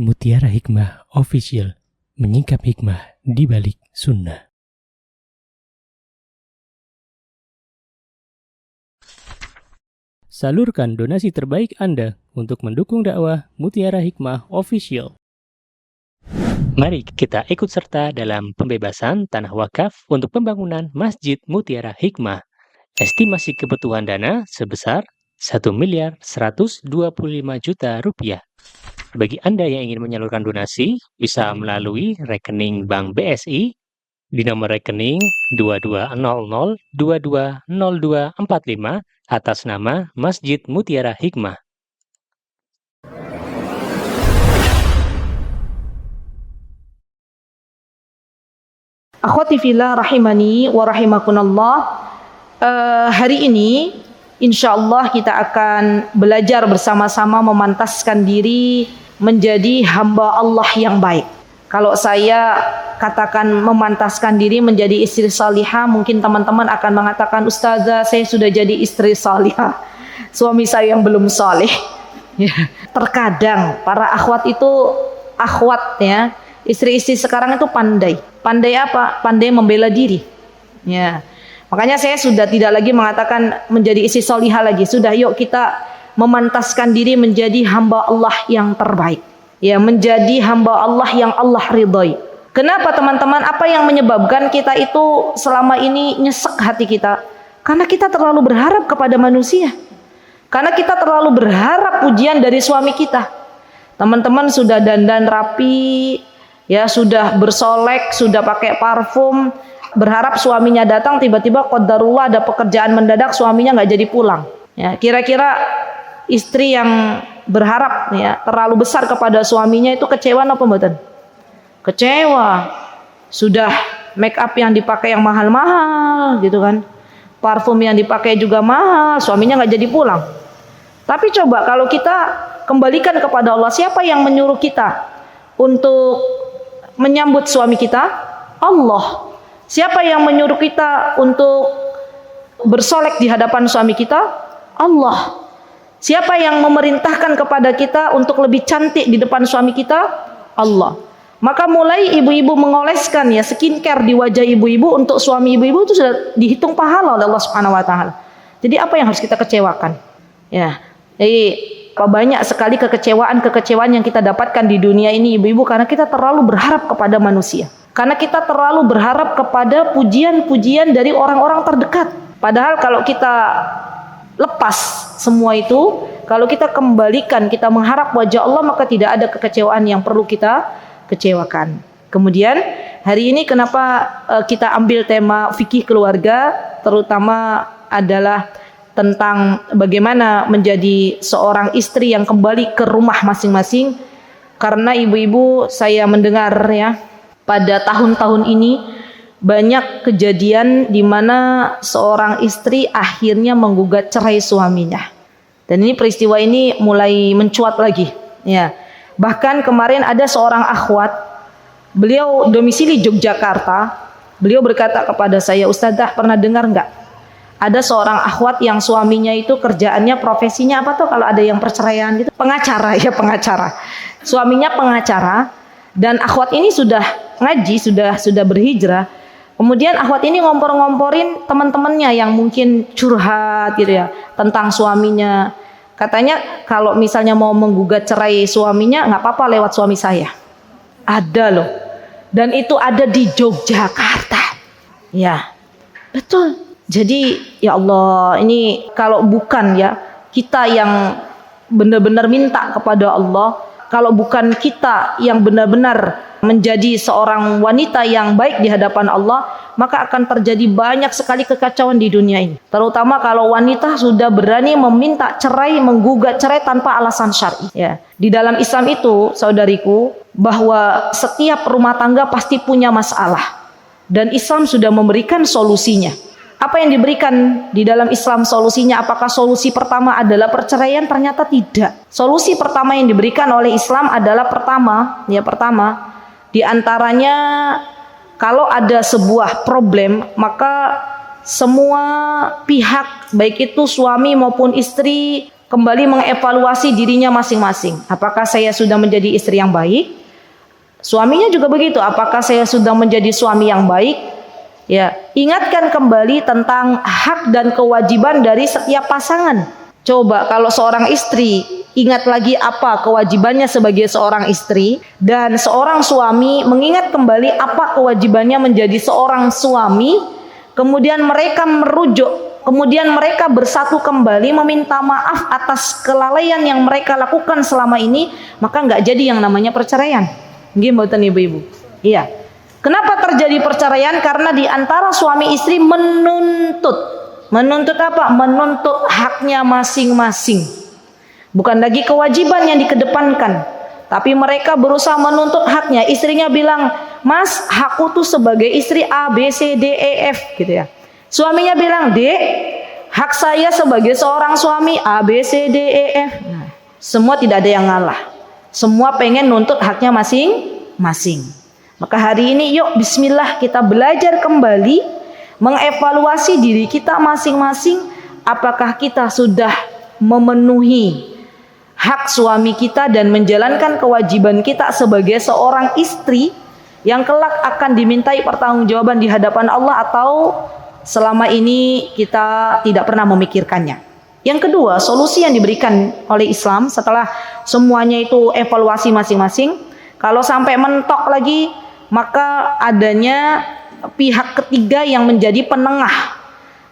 Mutiara Hikmah Official, menyingkap hikmah di balik sunnah. Salurkan donasi terbaik Anda untuk mendukung dakwah Mutiara Hikmah Official. Mari kita ikut serta dalam pembebasan tanah wakaf untuk pembangunan Masjid Mutiara Hikmah. Estimasi kebutuhan dana sebesar Rp1.125.000.000. Bagi Anda yang ingin menyalurkan donasi, bisa melalui rekening Bank BSI di nomor rekening 2200220245 atas nama Masjid Mutiara Hikmah. Akhwati fillah rahimani wa rahimakunallah. Hari ini insyaallah kita akan belajar bersama-sama memantaskan diri menjadi hamba Allah yang baik. Kalau saya katakan memantaskan diri menjadi istri salihah, mungkin teman-teman akan mengatakan, "Ustazah, saya sudah jadi istri salihah. Suami saya yang belum saleh." Terkadang para akhwat itu ya, istri-istri sekarang itu pandai. Pandai apa? Pandai membela diri. Ya. Makanya saya sudah tidak lagi mengatakan menjadi istri salihah lagi. Sudah, yuk kita memantaskan diri menjadi hamba Allah yang terbaik. Ya, menjadi hamba Allah yang Allah ridhai. Kenapa teman-teman? Apa yang menyebabkan kita itu selama ini nyesek hati kita? Karena kita terlalu berharap kepada manusia. Karena kita terlalu berharap pujian dari suami kita. Teman-teman sudah dandan rapi, ya sudah bersolek, sudah pakai parfum, berharap suaminya datang, tiba-tiba qadarullah ada pekerjaan mendadak, suaminya nggak jadi pulang. Ya, kira-kira istri yang berharap ya terlalu besar kepada suaminya itu kecewa apa mboten? Kecewa. Sudah make up yang dipakai yang mahal-mahal gitu kan, parfum yang dipakai juga mahal, suaminya nggak jadi pulang. Tapi coba kalau kita kembalikan kepada Allah, siapa yang menyuruh kita untuk menyambut suami kita? Allah. Siapa yang menyuruh kita untuk bersolek di hadapan suami kita? Allah. Siapa yang memerintahkan kepada kita untuk lebih cantik di depan suami kita? Allah. Maka mulai ibu-ibu mengoleskan ya skincare di wajah ibu-ibu untuk suami ibu-ibu itu sudah dihitung pahala oleh Allah Subhanahu wa taala. Jadi apa yang harus kita kecewakan? Ya. Jadi banyak sekali kekecewaan yang kita dapatkan di dunia ini ibu-ibu karena kita terlalu berharap kepada manusia. Karena kita terlalu berharap kepada pujian-pujian dari orang-orang terdekat. Padahal kalau kita lepas semua itu, kalau kita kembalikan, kita mengharap wajah Allah, maka tidak ada kekecewaan yang perlu kita kecewakan. Kemudian hari ini kenapa kita ambil tema fikih keluarga, terutama adalah tentang bagaimana menjadi seorang istri yang kembali ke rumah masing-masing. Karena ibu-ibu, saya mendengar ya, pada tahun-tahun ini banyak kejadian di mana seorang istri akhirnya menggugat cerai suaminya. Dan ini peristiwa ini mulai mencuat lagi. Ya. Bahkan kemarin ada seorang akhwat, beliau domisili Yogyakarta. Beliau berkata kepada saya, "Ustazah, pernah dengar enggak? Ada seorang akhwat yang suaminya itu kerjaannya, profesinya apa tuh kalau ada yang perceraian gitu? Pengacara ya, pengacara. Suaminya pengacara dan akhwat ini sudah ngaji, sudah berhijrah. Kemudian akhwat ini ngompor-ngomporin teman-temannya yang mungkin curhat gitu ya tentang suaminya. Katanya kalau misalnya mau menggugat cerai suaminya nggak apa-apa lewat suami saya. Ada loh. Dan itu ada di Yogyakarta. Ya, betul. Jadi ya Allah, ini kalau bukan ya kita yang benar-benar minta kepada Allah, kalau bukan kita yang benar-benar menjadi seorang wanita yang baik di hadapan Allah, maka akan terjadi banyak sekali kekacauan di dunia ini. Terutama kalau wanita sudah berani meminta cerai, menggugat cerai tanpa alasan syar'i. Ya. Di dalam Islam itu, saudariku, bahwa setiap rumah tangga pasti punya masalah. Dan Islam sudah memberikan solusinya. Apa yang diberikan di dalam Islam solusinya? Apakah solusi pertama adalah perceraian? Ternyata tidak. Solusi pertama yang diberikan oleh Islam adalah pertama di antaranya kalau ada sebuah problem, maka semua pihak baik itu suami maupun istri kembali mengevaluasi dirinya masing-masing. Apakah saya sudah menjadi istri yang baik? Suaminya juga begitu. Apakah saya sudah menjadi suami yang baik? Ya, ingatkan kembali tentang hak dan kewajiban dari setiap pasangan. Coba kalau seorang istri ingat lagi apa kewajibannya sebagai seorang istri, dan seorang suami mengingat kembali apa kewajibannya menjadi seorang suami, kemudian mereka merujuk, kemudian mereka bersatu kembali meminta maaf atas kelalaian yang mereka lakukan selama ini, maka nggak jadi yang namanya perceraian. Gimana ibu-ibu? Iya. Kenapa terjadi perceraian? Karena di antara suami istri menuntut apa? Menuntut haknya masing-masing. Bukan lagi kewajiban yang dikedepankan, tapi mereka berusaha menuntut haknya. Istrinya bilang, "Mas, hakku tuh sebagai istri A, B, C, D, E, F," gitu ya. Suaminya bilang, "Dek, hak saya sebagai seorang suami A, B, C, D, E, F." Nah, semua tidak ada yang ngalah. Semua pengen nuntut haknya masing-masing. Maka hari ini yuk bismillah kita belajar kembali mengevaluasi diri kita masing-masing, apakah kita sudah memenuhi hak suami kita dan menjalankan kewajiban kita sebagai seorang istri yang kelak akan dimintai pertanggungjawaban di hadapan Allah, atau selama ini kita tidak pernah memikirkannya. Yang kedua, solusi yang diberikan oleh Islam setelah semuanya itu evaluasi masing-masing, kalau sampai mentok lagi, maka adanya pihak ketiga yang menjadi penengah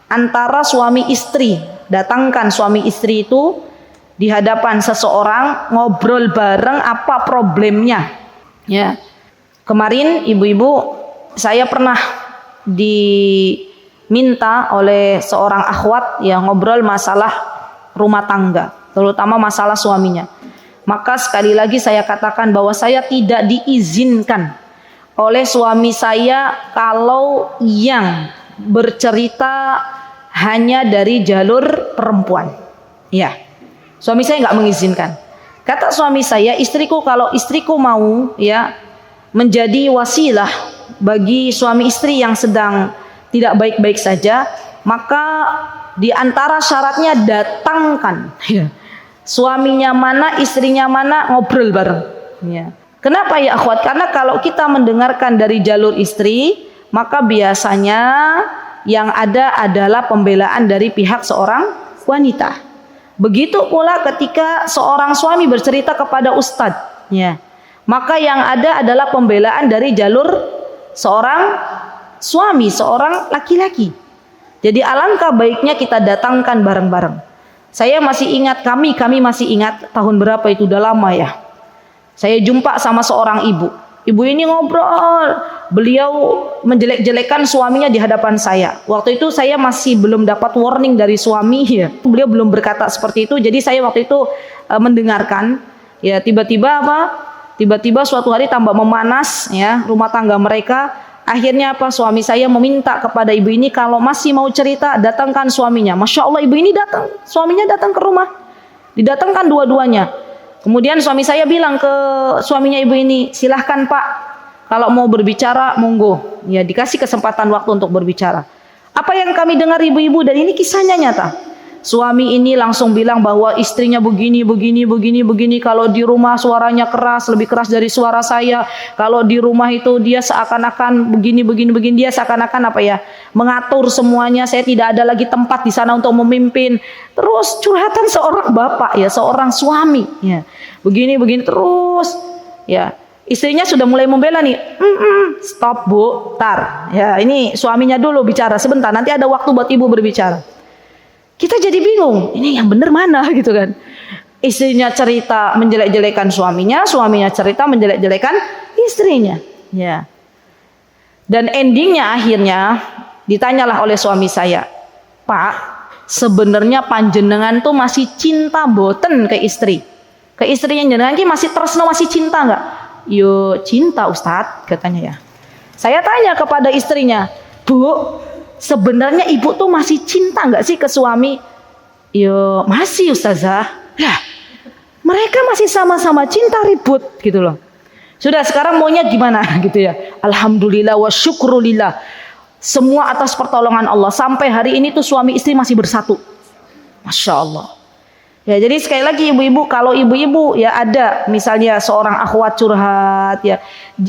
antara suami istri. Datangkan suami istri itu di hadapan seseorang, ngobrol bareng apa problemnya. Ya. Kemarin ibu-ibu, saya pernah diminta oleh seorang akhwat yang ngobrol masalah rumah tangga, terutama masalah suaminya. Maka sekali lagi saya katakan bahwa saya tidak diizinkan oleh suami saya kalau yang bercerita hanya dari jalur perempuan. Ya, suami saya nggak mengizinkan. Kata suami saya, kalau istriku mau ya menjadi wasilah bagi suami istri yang sedang tidak baik-baik saja, maka di antara syaratnya datangkan ya, suaminya mana, istrinya mana, ngobrol bareng. Ya. Kenapa ya akhwat? Karena kalau kita mendengarkan dari jalur istri, maka biasanya yang ada adalah pembelaan dari pihak seorang wanita. Begitu pula ketika seorang suami bercerita kepada ustadz, ya, maka yang ada adalah pembelaan dari jalur seorang suami, seorang laki-laki. Jadi alangkah baiknya kita datangkan bareng-bareng. Saya masih ingat, kami masih ingat tahun berapa itu, udah lama ya. Saya jumpa sama seorang ibu. Ibu ini ngobrol, beliau menjelek-jelekan suaminya di hadapan saya. Waktu itu saya masih belum dapat warning dari suami ya. Beliau belum berkata seperti itu. Jadi saya waktu itu mendengarkan. Ya tiba-tiba suatu hari tambah memanas ya rumah tangga mereka. Akhirnya suami saya meminta kepada ibu ini kalau masih mau cerita datangkan suaminya. Masya Allah, ibu ini datang, suaminya datang ke rumah. Didatangkan dua-duanya. Kemudian suami saya bilang ke suaminya ibu ini, silahkan Pak, kalau mau berbicara monggo. Ya, dikasih kesempatan waktu untuk berbicara. Apa yang kami dengar ibu-ibu, dan ini kisahnya nyata. Suami ini langsung bilang bahwa istrinya begini. Kalau di rumah suaranya keras, lebih keras dari suara saya. Kalau di rumah itu dia seakan-akan begini. Dia seakan-akan mengatur semuanya. Saya tidak ada lagi tempat di sana untuk memimpin. Terus curhatan seorang bapak ya, seorang suami ya. Begini terus ya. Istrinya sudah mulai membela nih. Stop Bu, tar. Ya, ini suaminya dulu bicara sebentar. Nanti ada waktu buat ibu berbicara. Kita jadi bingung, ini yang benar mana gitu kan. Istrinya cerita menjelek-jelekan suaminya cerita menjelek-jelekan istrinya. Ya. Dan endingnya akhirnya ditanyalah oleh suami saya, Pak, sebenarnya panjenengan tuh masih cinta boten ke istri? Ke istrinya jenengan ki masih tresno, masih cinta nggak? Yo cinta Ustadz, katanya ya. Saya tanya kepada istrinya, Bu, sebenarnya ibu tuh masih cinta nggak sih ke suami? Yo masih Ustazah. Lah, mereka masih sama-sama cinta, ribut gitu loh. Sudah, sekarang maunya gimana gitu ya. Alhamdulillah wa syukrulillah. Semua atas pertolongan Allah. Sampai hari ini tuh suami istri masih bersatu. Masya Allah. Ya, jadi sekali lagi ibu-ibu, kalau ibu-ibu ya ada misalnya seorang akhwat curhat ya,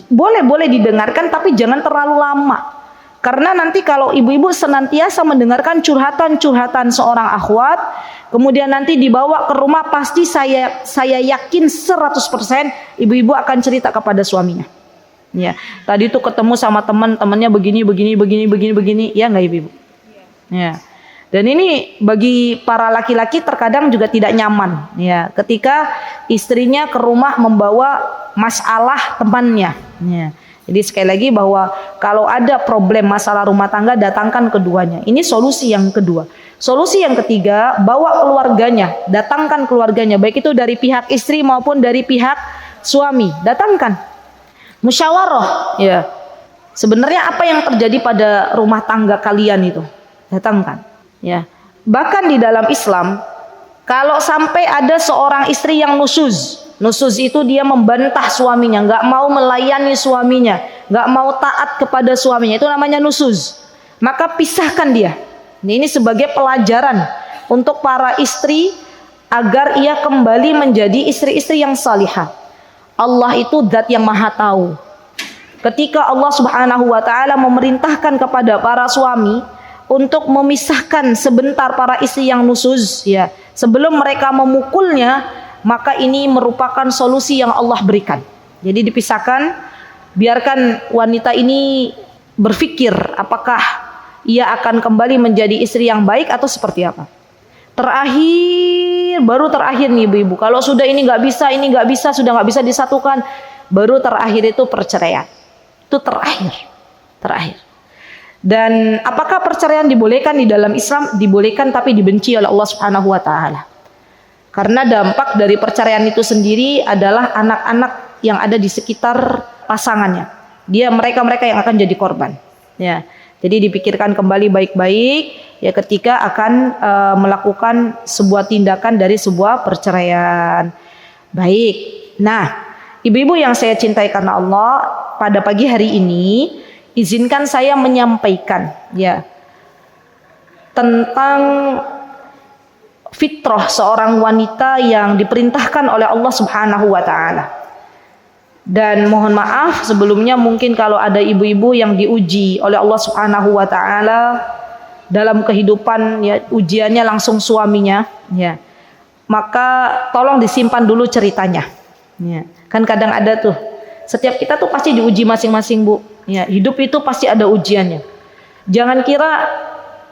boleh didengarkan tapi jangan terlalu lama. Karena nanti kalau ibu-ibu senantiasa mendengarkan curhatan-curhatan seorang akhwat, kemudian nanti dibawa ke rumah, pasti saya yakin 100% ibu-ibu akan cerita kepada suaminya. Ya, tadi tuh ketemu sama temannya begini, ya nggak ibu-ibu? Ya. Dan ini bagi para laki-laki terkadang juga tidak nyaman ya ketika istrinya ke rumah membawa masalah temannya ya. Jadi sekali lagi bahwa kalau ada problem masalah rumah tangga, datangkan keduanya. Ini solusi yang kedua. Solusi yang ketiga, bawa keluarganya, datangkan keluarganya, baik itu dari pihak istri maupun dari pihak suami, datangkan. Musyawarah ya. Sebenarnya apa yang terjadi pada rumah tangga kalian itu? Datangkan. Ya, bahkan di dalam Islam, kalau sampai ada seorang istri yang nusuz itu dia membantah suaminya, nggak mau melayani suaminya, nggak mau taat kepada suaminya, itu namanya nusuz. Maka pisahkan dia. Ini sebagai pelajaran untuk para istri agar ia kembali menjadi istri-istri yang salihah. Allah itu zat yang maha tahu. Ketika Allah Subhanahu wa taala memerintahkan kepada para suami untuk memisahkan sebentar para istri yang nusuz ya, sebelum mereka memukulnya, maka ini merupakan solusi yang Allah berikan. Jadi dipisahkan, biarkan wanita ini berpikir apakah ia akan kembali menjadi istri yang baik atau seperti apa. Baru terakhir nih ibu-ibu, kalau sudah ini nggak bisa, sudah nggak bisa disatukan, baru terakhir itu perceraian. Itu terakhir. Dan apakah perceraian dibolehkan di dalam Islam? Dibolehkan, tapi dibenci oleh Allah Subhanahu wa taala. Karena dampak dari perceraian itu sendiri adalah anak-anak yang ada di sekitar pasangannya. Mereka yang akan jadi korban. Ya. Jadi dipikirkan kembali baik-baik ya ketika akan melakukan sebuah tindakan dari sebuah perceraian. Baik. Nah, ibu-ibu yang saya cintai karena Allah, pada pagi hari ini izinkan saya menyampaikan ya tentang fitrah seorang wanita yang diperintahkan oleh Allah Subhanahu wa taala. Dan mohon maaf sebelumnya, mungkin kalau ada ibu-ibu yang diuji oleh Allah Subhanahu wa taala dalam kehidupan ya, ujiannya langsung suaminya ya, maka tolong disimpan dulu ceritanya ya. Kan kadang ada tuh, setiap kita tuh pasti diuji masing-masing bu ya, hidup itu pasti ada ujiannya. Jangan kira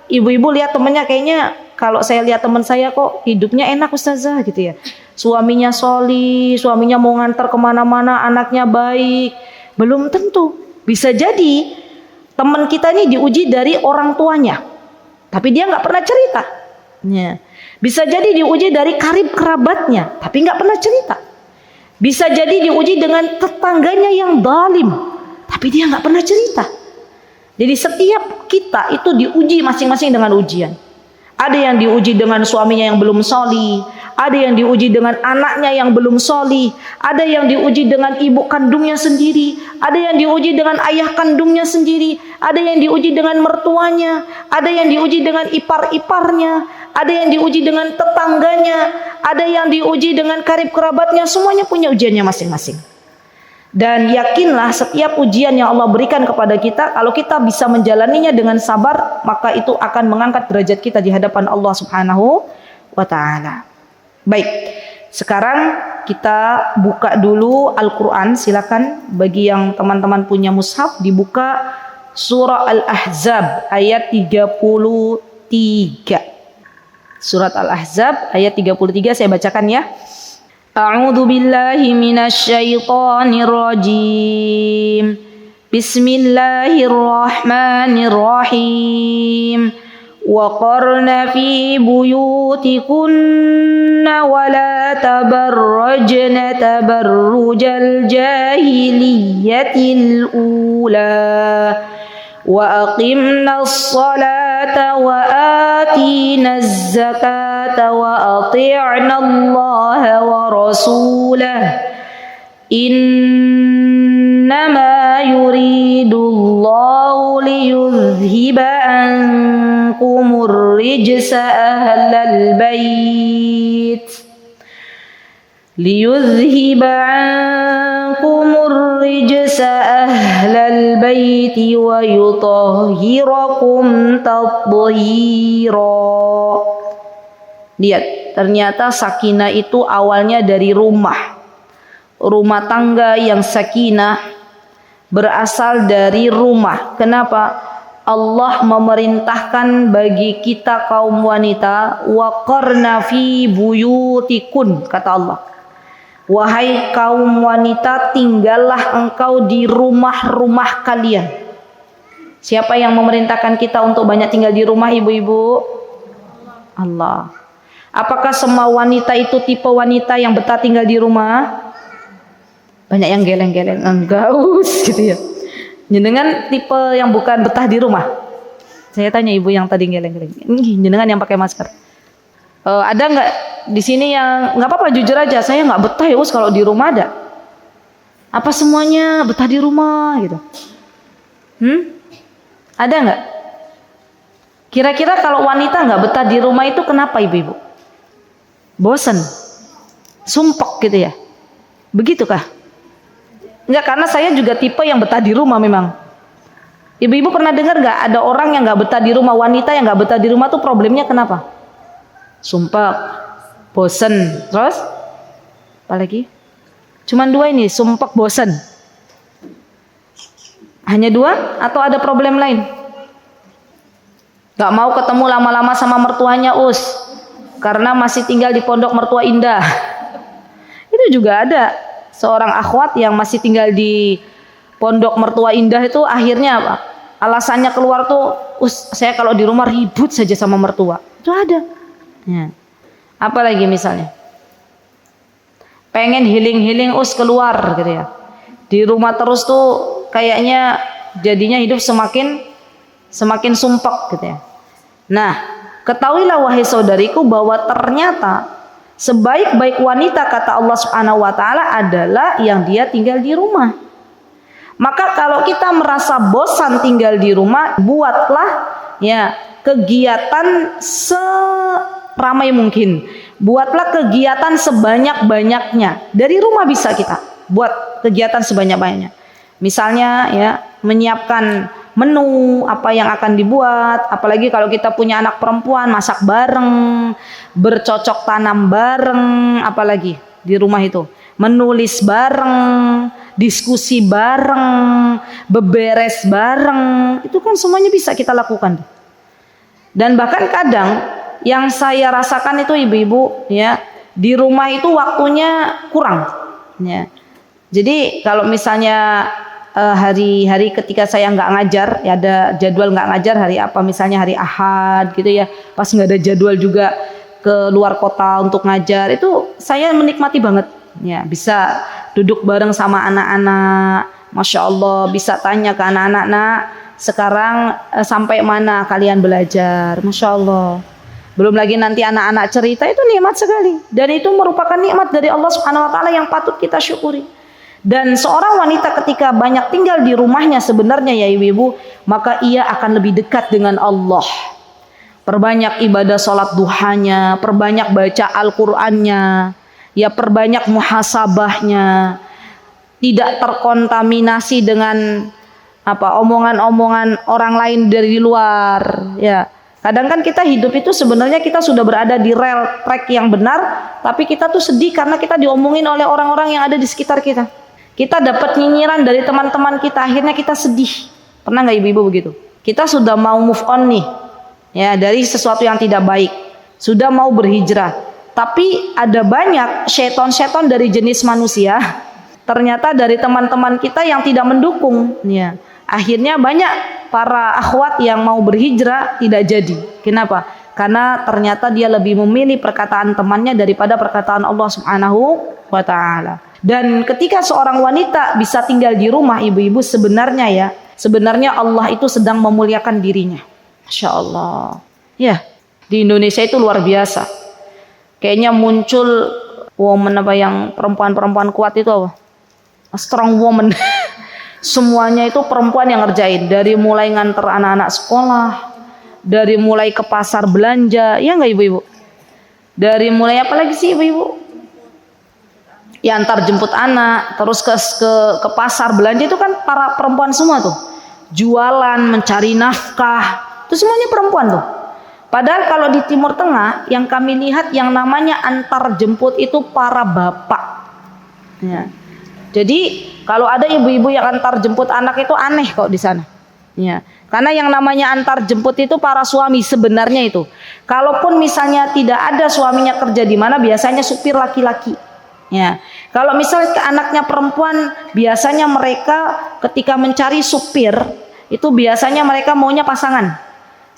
ibu-ibu lihat temennya, kayaknya kalau saya lihat teman saya kok hidupnya enak ustazah gitu ya, suaminya sholih, suaminya mau ngantar kemana-mana, anaknya baik. Belum tentu. Bisa jadi teman kita ini diuji dari orang tuanya, tapi dia nggak pernah cerita ya. Bisa jadi diuji dari karib kerabatnya, tapi nggak pernah cerita. Bisa jadi diuji dengan tetangganya yang zalim, tapi dia nggak pernah cerita. Jadi setiap kita itu diuji masing-masing dengan ujian. Ada yang diuji dengan suaminya yang belum sholih, ada yang diuji dengan anaknya yang belum sholih, ada yang diuji dengan ibu kandungnya sendiri, ada yang diuji dengan ayah kandungnya sendiri, ada yang diuji dengan mertuanya, ada yang diuji dengan ipar-iparnya, ada yang diuji dengan tetangganya, ada yang diuji dengan karib kerabatnya. Semuanya punya ujiannya masing-masing. Dan yakinlah setiap ujian yang Allah berikan kepada kita, kalau kita bisa menjalaninya dengan sabar, maka itu akan mengangkat derajat kita di hadapan Allah Subhanahu wa taala. Baik, sekarang kita buka dulu Al-Quran. Silakan bagi yang teman-teman punya mushaf, dibuka surah Al-Ahzab ayat 33. Surat Al-Ahzab ayat 33 saya bacakan ya. A'udzu billahi minasy syaithanir rajim. Bismillahirrahmanirrahim. Wa qarna fi buyutikunna wa la tabarrajna tabarrujal jahiliyatil ula. Wa aqimnas salata wa atinaz zakata wa ati'na Allah wa rasulahu. Innama yuridullahu liyudhhiba ankumur rijsa ahlal bait liyudhhiba ankumur rijsa ahlal bait wa yutahhirakum tathhira. Lihat, ternyata sakinah itu awalnya dari rumah tangga yang sakinah berasal dari rumah. Kenapa? Allah memerintahkan bagi kita kaum wanita, waqarna fi buyutikun, kata Allah. Wahai kaum wanita, tinggallah engkau di rumah-rumah kalian. Siapa yang memerintahkan kita untuk banyak tinggal di rumah, ibu-ibu? Allah. Apakah semua wanita itu tipe wanita yang betah tinggal di rumah? Banyak yang geleng-geleng, enggaus gitu ya. Jenengan tipe yang bukan betah di rumah? Saya tanya ibu yang tadi geleng-geleng. Jenengan yang pakai masker. Ada nggak di sini yang nggak apa-apa, jujur aja, saya nggak betah ya Us kalau di rumah ada. Apa semuanya betah di rumah gitu? Ada nggak? Kira-kira kalau wanita nggak betah di rumah itu kenapa ibu-ibu? Bosan, sumpek gitu ya? Begitukah? Enggak, karena saya juga tipe yang betah di rumah memang. Ibu-ibu pernah dengar nggak ada orang yang nggak betah di rumah, wanita yang nggak betah di rumah tuh problemnya kenapa? Sumpek, bosan, terus apalagi? Cuman dua ini, sumpek, bosan. Hanya dua atau ada problem lain? Gak mau ketemu lama-lama sama mertuanya Us, karena masih tinggal di pondok mertua indah. Itu juga ada seorang akhwat yang masih tinggal di pondok mertua indah, itu akhirnya apa? Alasannya keluar tuh, Us, saya kalau di rumah ribut saja sama mertua. Itu ada. Ya. Apalagi misalnya pengen healing Us keluar gitu ya. Di rumah terus tuh kayaknya jadinya hidup semakin sumpek gitu ya. Nah, ketahuilah wahai saudariku bahwa ternyata sebaik-baik wanita kata Allah Subhanahu wa taala adalah yang dia tinggal di rumah. Maka kalau kita merasa bosan tinggal di rumah, buatlah ya kegiatan seramai mungkin. Buatlah kegiatan sebanyak-banyaknya. Dari rumah bisa kita buat kegiatan sebanyak-banyaknya. Misalnya ya, menyiapkan menu apa yang akan dibuat, apalagi kalau kita punya anak perempuan, masak bareng, bercocok tanam bareng, apalagi di rumah itu, menulis bareng, diskusi bareng, beberes bareng, itu kan semuanya bisa kita lakukan. Dan bahkan kadang yang saya rasakan itu ibu-ibu ya, di rumah itu waktunya kurang ya. Jadi kalau misalnya hari-hari ketika saya nggak ngajar, ya ada jadwal nggak ngajar hari apa, misalnya hari Ahad gitu ya, pas nggak ada jadwal juga ke luar kota untuk ngajar, itu saya menikmati banget ya, bisa duduk bareng sama anak-anak, Masya Allah, bisa tanya ke anak-anak, nak sekarang sampai mana kalian belajar, Masya Allah. Belum lagi nanti anak-anak cerita, itu nikmat sekali, dan itu merupakan nikmat dari Allah Subhanahu wa taala yang patut kita syukuri. Dan seorang wanita ketika banyak tinggal di rumahnya sebenarnya ya ibu-ibu, maka ia akan lebih dekat dengan Allah. Perbanyak ibadah sholat duhanya, perbanyak baca Al-Qur'annya, ya perbanyak muhasabahnya, tidak terkontaminasi dengan omongan-omongan orang lain dari luar ya. Kadang kan kita hidup itu sebenarnya kita sudah berada di rel track yang benar, tapi kita tuh sedih karena kita diomongin oleh orang-orang yang ada di sekitar kita. Kita dapat nyinyiran dari teman-teman kita, akhirnya kita sedih. Pernah nggak ibu-ibu begitu? Kita sudah mau move on nih ya dari sesuatu yang tidak baik, sudah mau berhijrah, tapi ada banyak setan-setan dari jenis manusia, ternyata dari teman-teman kita yang tidak mendukung ya. Akhirnya banyak para akhwat yang mau berhijrah tidak jadi. Kenapa? Karena ternyata dia lebih memilih perkataan temannya daripada perkataan Allah Subhanahu wa taala. Dan ketika seorang wanita bisa tinggal di rumah ibu-ibu, sebenarnya Allah itu sedang memuliakan dirinya. Masya Allah. Ya, di Indonesia itu luar biasa. Kayaknya muncul woman yang perempuan-perempuan kuat itu apa? A strong woman. Semuanya itu perempuan yang ngerjain, dari mulai nganter anak-anak sekolah, dari mulai ke pasar belanja, ya nggak ibu-ibu? Dari mulai apa lagi sih ibu-ibu? Ya antar jemput anak, terus ke pasar belanja itu kan para perempuan semua tuh. Jualan, mencari nafkah, itu semuanya perempuan tuh. Padahal kalau di Timur Tengah yang kami lihat yang namanya antar jemput itu para bapak. Ya. Jadi kalau ada ibu-ibu yang antar jemput anak itu aneh kok di sana. Ya. Karena yang namanya antar jemput itu para suami sebenarnya itu. Kalaupun misalnya tidak ada suaminya kerja di mana, biasanya supir laki-laki. Ya. Kalau misalnya anaknya perempuan, biasanya mereka ketika mencari supir itu biasanya mereka maunya pasangan.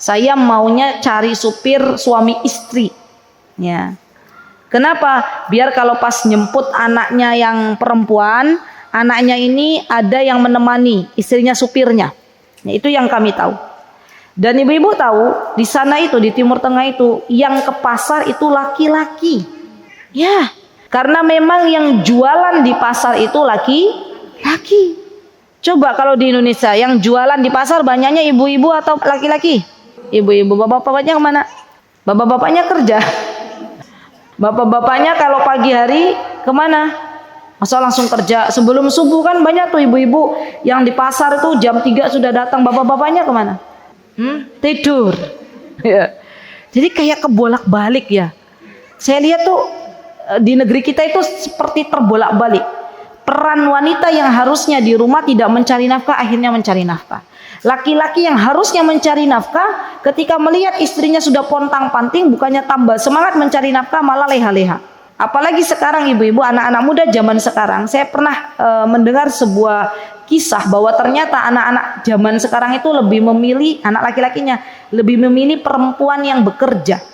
Saya maunya cari supir suami istri. Ya. Kenapa? Biar kalau pas nyemput anaknya yang perempuan, anaknya ini ada yang menemani istrinya supirnya. Ya, itu yang kami tahu. Dan ibu-ibu tahu di sana itu di Timur Tengah itu yang ke pasar itu laki-laki. Ya, karena memang yang jualan di pasar itu laki-laki. Coba kalau di Indonesia yang jualan di pasar banyaknya ibu-ibu atau laki-laki? Ibu-ibu, bapak-bapaknya kemana? Bapak-bapaknya kerja. Bapak-bapaknya kalau pagi hari kemana? Masa langsung kerja? Sebelum subuh kan banyak tuh ibu-ibu yang di pasar itu jam 3 sudah datang. Bapak-bapaknya kemana? Tidur. Ya. Jadi kayak kebolak-balik ya. Saya lihat tuh di negeri kita itu seperti terbolak-balik. Peran wanita yang harusnya di rumah tidak mencari nafkah akhirnya mencari nafkah. Laki-laki yang harusnya mencari nafkah ketika melihat istrinya sudah pontang-panting bukannya tambah semangat mencari nafkah malah leha-leha. Apalagi sekarang ibu-ibu anak-anak muda zaman sekarang. Saya pernah mendengar sebuah kisah bahwa ternyata anak-anak zaman sekarang itu lebih memilih, anak laki-lakinya lebih memilih perempuan yang bekerja.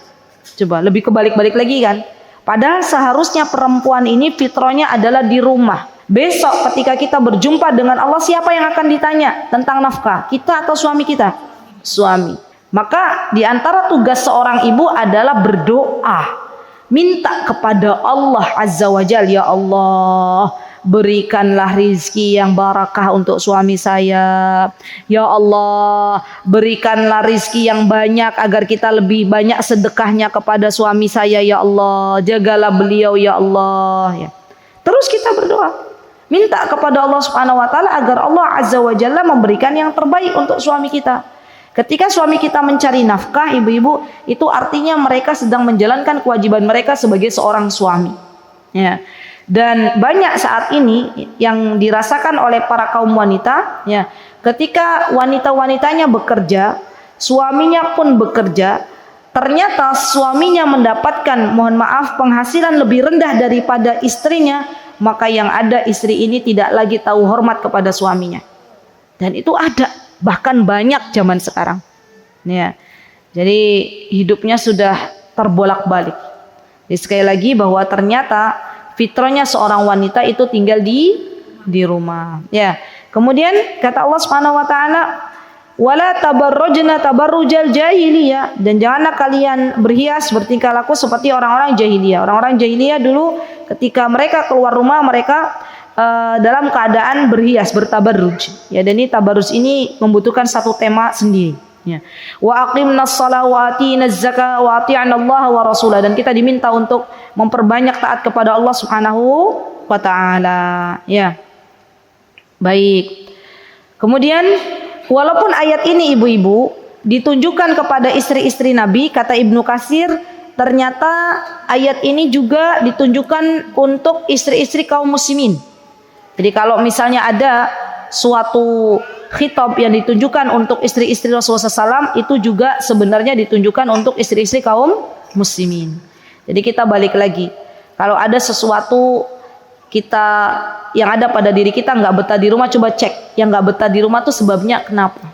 Coba lebih kebalik-balik lagi kan. Padahal seharusnya perempuan ini fitrahnya adalah di rumah. Besok ketika kita berjumpa dengan Allah, siapa yang akan ditanya tentang nafkah? Kita atau suami kita? Suami. Maka di antara tugas seorang ibu adalah berdoa. Minta kepada Allah Azza wa Jalla, ya Allah, berikanlah rizki yang barakah untuk suami saya. Ya Allah, berikanlah rizki yang banyak agar kita lebih banyak sedekahnya kepada suami saya. Ya Allah, jagalah beliau ya Allah. Ya. Terus kita berdoa. Minta kepada Allah Subhanahu wa taala agar Allah Azza wa Jalla memberikan yang terbaik untuk suami kita. Ketika suami kita mencari nafkah, ibu-ibu, itu artinya mereka sedang menjalankan kewajiban mereka sebagai seorang suami. Ya. Dan banyak saat ini yang dirasakan oleh para kaum wanita, ya. Ketika wanita-wanitanya bekerja, suaminya pun bekerja, ternyata suaminya mendapatkan, mohon maaf, penghasilan lebih rendah daripada istrinya, maka yang ada istri ini tidak lagi tahu hormat kepada suaminya. Dan itu ada, bahkan banyak zaman sekarang. Ya. Jadi hidupnya sudah terbolak-balik. Jadi sekali lagi bahwa ternyata fitrahnya seorang wanita itu tinggal di rumah. Ya. Kemudian kata Allah Subhanahu wa taala, wala tabarrujna tabarrujal jahiliyah, dan janganlah kalian berhias bertingkah laku seperti orang-orang jahiliyah. Orang-orang jahiliyah dulu ketika mereka keluar rumah mereka dalam keadaan berhias, bertabarruj. Ya, dan ini tabarruj ini membutuhkan satu tema sendiri. Ya. Wa aqimnas shalah wa atinaz zakah wa ati'nallaha wa rasulah, dan kita diminta untuk memperbanyak taat kepada Allah Subhanahu wa taala. Ya. Baik. Kemudian walaupun ayat ini ibu-ibu ditunjukkan kepada istri-istri Nabi, kata Ibnu Katsir, ternyata ayat ini juga ditunjukkan untuk istri-istri kaum muslimin. Jadi kalau misalnya ada suatu khitab yang ditunjukkan untuk istri-istri Rasulullah SAW, itu juga sebenarnya ditunjukkan untuk istri-istri kaum muslimin. Jadi kita balik lagi, kalau ada sesuatu kita yang ada pada diri kita nggak betah di rumah, coba cek yang nggak betah di rumah tuh sebabnya kenapa.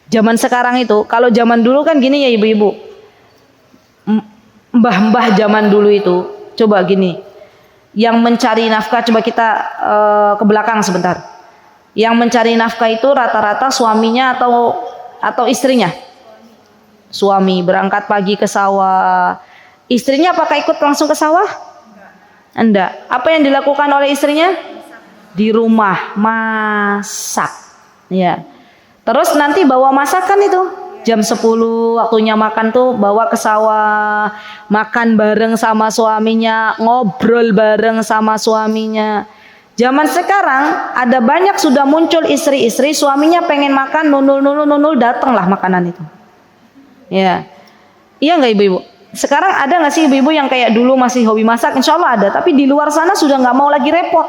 Zaman sekarang itu, kalau zaman dulu kan gini ya ibu-ibu, mbah-mbah zaman dulu itu, coba gini, yang mencari nafkah, coba kita ke belakang sebentar. Yang mencari nafkah itu rata-rata suaminya atau istrinya. Suami berangkat pagi ke sawah. Istrinya apakah ikut langsung ke sawah? Enggak. Apa yang dilakukan oleh istrinya? Di rumah masak. Ya. Terus nanti bawa masakan itu jam 10 waktunya makan tuh bawa ke sawah, makan bareng sama suaminya, ngobrol bareng sama suaminya. Zaman sekarang ada banyak sudah muncul istri-istri, suaminya pengen makan, nunul, datanglah makanan itu. Ya, iya nggak ibu-ibu? Sekarang ada nggak sih ibu-ibu yang kayak dulu masih hobi masak? Insya Allah ada, tapi di luar sana sudah nggak mau lagi repot.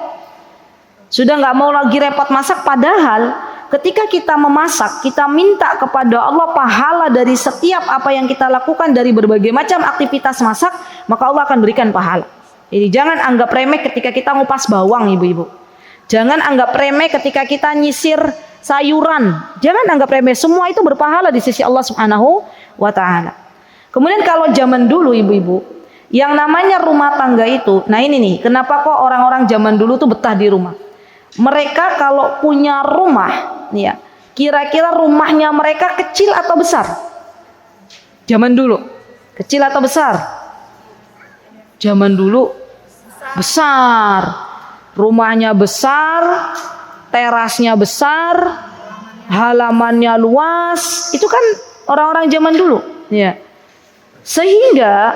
Sudah nggak mau lagi repot masak, padahal ketika kita memasak, kita minta kepada Allah pahala dari setiap apa yang kita lakukan dari berbagai macam aktivitas masak, maka Allah akan berikan pahala. Jadi jangan anggap remeh ketika kita ngupas bawang ibu-ibu. Jangan anggap remeh ketika kita nyisir sayuran. Jangan anggap remeh, semua itu berpahala di sisi Allah Subhanahu wa taala. Kemudian kalau zaman dulu ibu-ibu, yang namanya rumah tangga itu, nah ini nih, kenapa kok orang-orang zaman dulu tuh betah di rumah? Mereka kalau punya rumah, ya, kira-kira rumahnya mereka kecil atau besar? Zaman dulu, kecil atau besar? Zaman dulu besar, rumahnya besar, terasnya besar, halamannya luas. Itu kan orang-orang zaman dulu, ya. Sehingga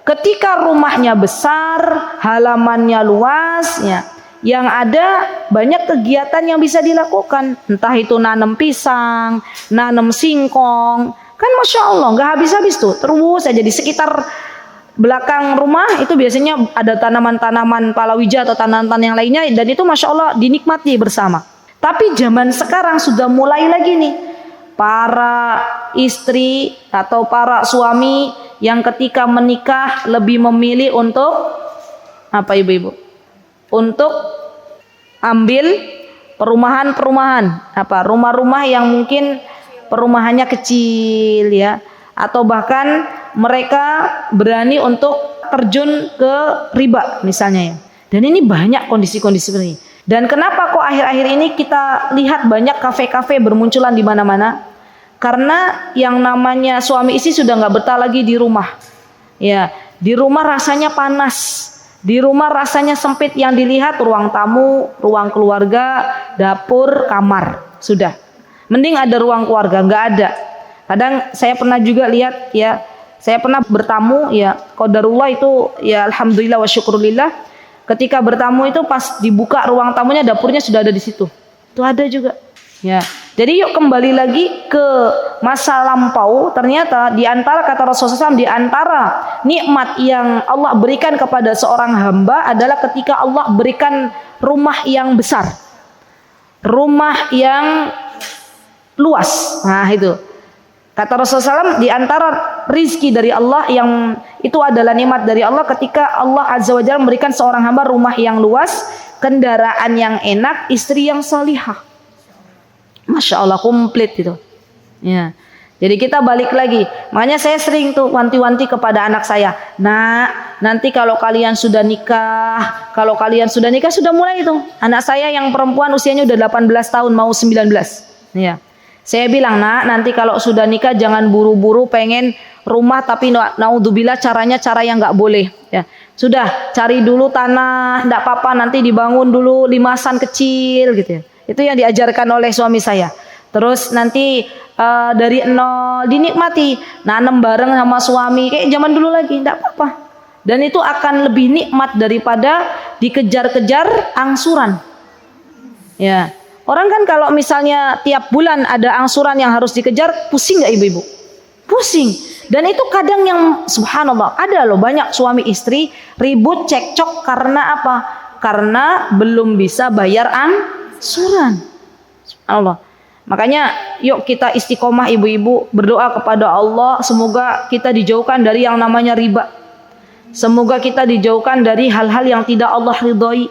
ketika rumahnya besar, halamannya luas, ya, yang ada banyak kegiatan yang bisa dilakukan, entah itu nanam pisang, nanam singkong, kan masya Allah nggak habis-habis tuh, terus aja di sekitar belakang rumah itu biasanya ada tanaman-tanaman palawija atau tanaman yang lainnya, dan itu masya Allah dinikmati bersama. Tapi zaman sekarang sudah mulai lagi nih, para istri atau para suami yang ketika menikah lebih memilih untuk apa ibu-ibu? Untuk ambil perumahan-perumahan, apa, rumah-rumah yang mungkin perumahannya kecil, ya, atau bahkan mereka berani untuk terjun ke riba misalnya, ya. Dan ini banyak kondisi-kondisi seperti ini. Dan kenapa kok akhir-akhir ini kita lihat banyak kafe-kafe bermunculan di mana-mana? Karena yang namanya suami istri sudah nggak betah lagi di rumah, ya. Di rumah rasanya panas. Di rumah rasanya sempit, yang dilihat ruang tamu, ruang keluarga, dapur, kamar. Sudah. Mending ada ruang keluarga, nggak ada. Kadang saya pernah juga lihat, ya, saya pernah bertamu, ya, qadarullah itu, ya, alhamdulillah wa syukurillah. Ketika bertamu itu pas dibuka ruang tamunya, dapurnya sudah ada di situ. Itu ada juga. Ya. Jadi yuk kembali lagi ke masa lampau. Ternyata di antara kata Rasulullah SAW, di antara nikmat yang Allah berikan kepada seorang hamba adalah ketika Allah berikan rumah yang besar, rumah yang luas. Nah itu kata Rasulullah SAW, di antara rizki dari Allah yang itu adalah nikmat dari Allah ketika Allah Azza wa Jalla memberikan seorang hamba rumah yang luas, kendaraan yang enak, istri yang salihah. Masya Allah, komplit itu, ya. Jadi kita balik lagi, makanya saya sering tuh wanti-wanti kepada anak saya, nak, nanti kalau kalian sudah nikah, sudah mulai itu. Anak saya yang perempuan usianya udah 18 tahun mau 19, ya. Saya bilang, nak, nanti kalau sudah nikah jangan buru-buru pengen rumah, tapi naudzubillah caranya cara yang nggak boleh, ya. Sudah cari dulu tanah, nggak apa-apa, nanti dibangun dulu limasan kecil gitu, ya. Itu yang diajarkan oleh suami saya. Terus nanti dari nol dinikmati, nanam bareng sama suami kayak zaman dulu lagi, enggak apa-apa. Dan itu akan lebih nikmat daripada dikejar-kejar angsuran. Ya. Orang kan kalau misalnya tiap bulan ada angsuran yang harus dikejar, pusing enggak ibu-ibu? Pusing. Dan itu kadang yang subhanallah, ada loh banyak suami istri ribut cekcok karena apa? Karena belum bisa bayar angsuran. Allah. Makanya yuk kita istiqomah ibu-ibu, berdoa kepada Allah semoga kita dijauhkan dari yang namanya riba. Semoga kita dijauhkan dari hal-hal yang tidak Allah ridhoi.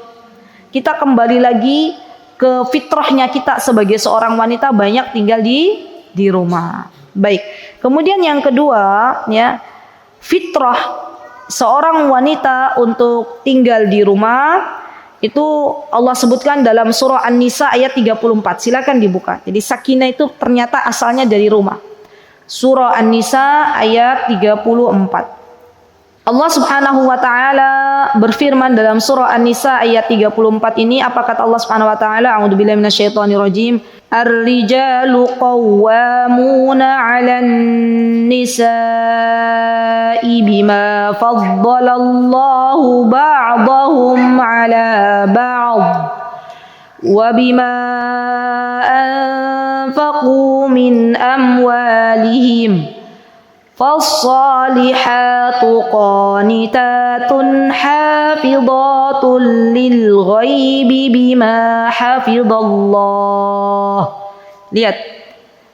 Kita kembali lagi ke fitrahnya kita sebagai seorang wanita, banyak tinggal di rumah. Baik. Kemudian yang kedua, ya, fitrah seorang wanita untuk tinggal di rumah itu Allah sebutkan dalam surah An-Nisa ayat 34. Silakan dibuka. Jadi sakinah itu ternyata asalnya dari rumah. Surah An-Nisa ayat 34. Allah Subhanahu wa taala berfirman dalam surah An-Nisa ayat 34 ini, apa kata Allah Subhanahu wa taala? A'udzubillahi minasyaitonir rajim. Ar-rijalu qawwamuna 'alan nisa'i bima faddalallahu ba'dahum 'ala ba'd wa bima anfaqu min amwalihim. فالصالحات قانتات حافظات للغيب بما حفظ الله. Lihat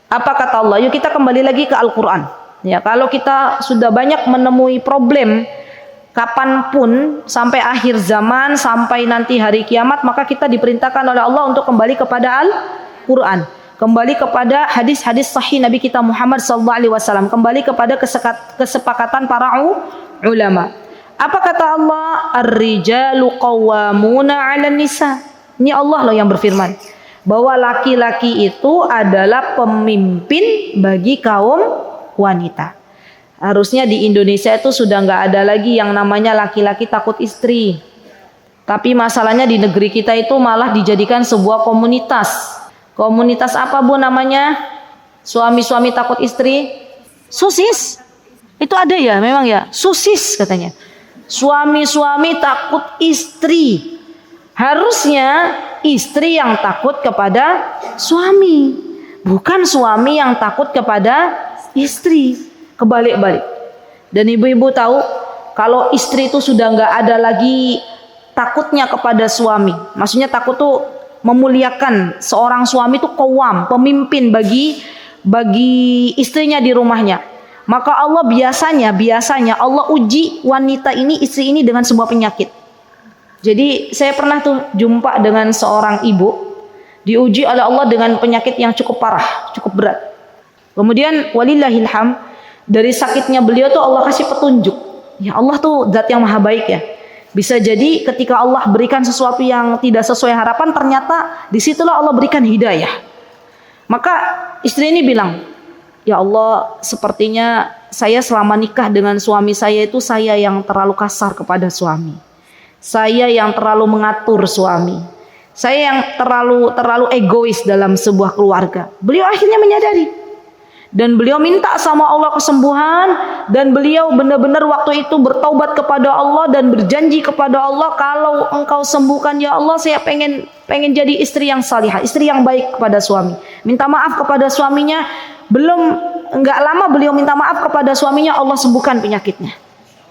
apa kata Allah. Yuk kita kembali lagi ke Al-Quran. Ya, kalau kita sudah banyak menemui problem kapanpun sampai akhir zaman, sampai nanti hari kiamat, maka kita diperintahkan oleh Allah untuk kembali kepada Al-Quran, kembali kepada hadis-hadis sahih Nabi kita Muhammad SAW, kembali kepada kesepakatan para ulama. Apa kata Allah? Ar-rijalu qawwamuna 'alan nisa. Ini Allah loh yang berfirman bahwa laki-laki itu adalah pemimpin bagi kaum wanita. Harusnya di Indonesia itu sudah nggak ada lagi yang namanya laki-laki takut istri. Tapi masalahnya di negeri kita itu malah dijadikan sebuah komunitas. Komunitas apa Bu namanya? Suami-suami takut istri? Susis. Itu ada ya memang ya? Susis katanya. Suami-suami takut istri. Harusnya istri yang takut kepada suami, bukan suami yang takut kepada istri. Kebalik-balik. Dan ibu-ibu tahu kalau istri itu sudah nggak ada lagi takutnya kepada suami. Maksudnya takut tuh memuliakan seorang suami itu qawwam, pemimpin bagi istrinya di rumahnya. Maka Allah biasanya Allah uji wanita ini, istri ini dengan sebuah penyakit. Jadi saya pernah tuh jumpa dengan seorang ibu diuji oleh Allah dengan penyakit yang cukup parah, cukup berat. Kemudian walillahilham, dari sakitnya beliau tuh Allah kasih petunjuk. Ya Allah tuh zat yang maha baik ya. Bisa jadi ketika Allah berikan sesuatu yang tidak sesuai harapan, ternyata disitulah Allah berikan hidayah. Maka istri ini bilang, ya Allah, sepertinya saya selama nikah dengan suami saya itu saya yang terlalu kasar kepada suami. Saya yang terlalu mengatur suami. Saya yang terlalu egois dalam sebuah keluarga. Beliau akhirnya menyadari. Dan beliau minta sama Allah kesembuhan, dan beliau benar-benar waktu itu bertaubat kepada Allah dan berjanji kepada Allah, kalau engkau sembuhkan ya Allah, saya pengen jadi istri yang salihah, istri yang baik kepada suami. Minta maaf kepada suaminya. Enggak lama beliau minta maaf kepada suaminya, Allah sembuhkan penyakitnya.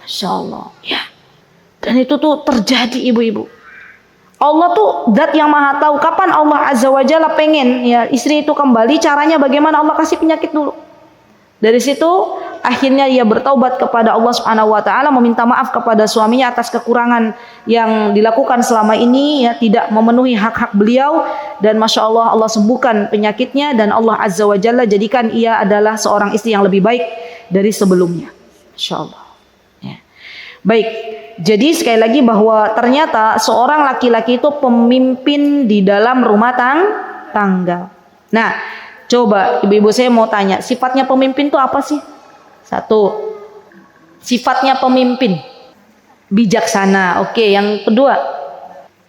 Masya Allah ya. Dan itu tuh terjadi ibu-ibu. Allah tuh zat yang maha tahu kapan Allah Azza wa Jalla pengen ya istri itu kembali, caranya bagaimana, Allah kasih penyakit dulu. Dari situ akhirnya ia bertaubat kepada Allah Subhanahu wa taala, meminta maaf kepada suaminya atas kekurangan yang dilakukan selama ini ya, tidak memenuhi hak-hak beliau, dan Masya Allah Allah sembuhkan penyakitnya, dan Allah Azza wa Jalla jadikan ia adalah seorang istri yang lebih baik dari sebelumnya. Masya Allah ya. Baik. Jadi sekali lagi bahwa ternyata seorang laki-laki itu pemimpin di dalam rumah tangga. Nah, coba ibu-ibu saya mau tanya, sifatnya pemimpin itu apa sih? Satu, sifatnya pemimpin bijaksana. Oke, yang kedua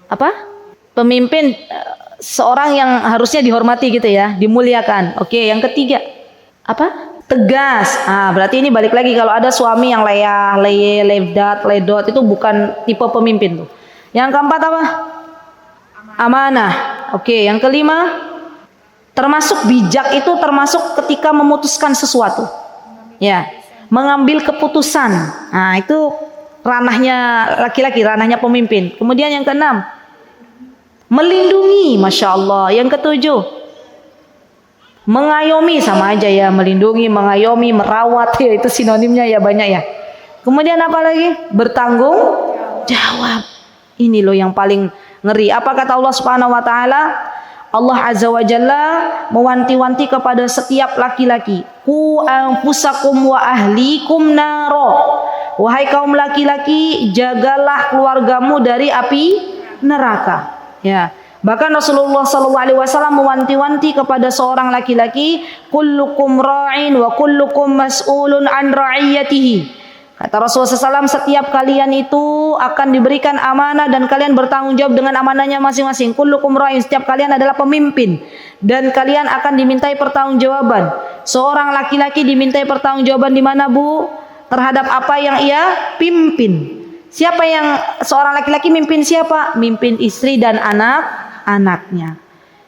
apa? Pemimpin seorang yang harusnya dihormati gitu ya, dimuliakan. Oke, yang ketiga apa? Tegas. Berarti ini balik lagi, kalau ada suami yang leyah, leye, ledot, itu bukan tipe pemimpin tuh. Yang keempat apa? Amanah. Oke, yang kelima, termasuk bijak itu termasuk ketika memutuskan sesuatu. Ya, mengambil keputusan. Nah, itu ranahnya laki-laki, ranahnya pemimpin. Kemudian yang keenam, melindungi, Masya Allah. Yang ketujuh, mengayomi, sama aja ya, melindungi, mengayomi, merawat ya, itu sinonimnya ya banyak ya. Kemudian apa lagi? Bertanggung jawab. Ini loh yang paling ngeri. Apa kata Allah Subhanahu wa taala? Allah Azza wa Jalla mewanti-wanti kepada setiap laki-laki, "Qu anfusakum wa ahlikum naro." Wahai kaum laki-laki, jagalah keluargamu dari api neraka. Ya. Bahkan Rasulullah SAW mewanti-wanti kepada seorang laki-laki, kullukum ra'in wa kullukum mas'ulun an ra'iyatihi. Kata Rasulullah SAW, setiap kalian itu akan diberikan amanah dan kalian bertanggung jawab dengan amanahnya masing-masing. Kullukum ra'in, setiap kalian adalah pemimpin dan kalian akan dimintai pertanggungjawaban. Seorang laki-laki dimintai pertanggungjawaban di mana, Bu? Terhadap apa yang ia pimpin. Siapa yang seorang laki-laki mimpin siapa? Mimpin istri dan anak-anaknya.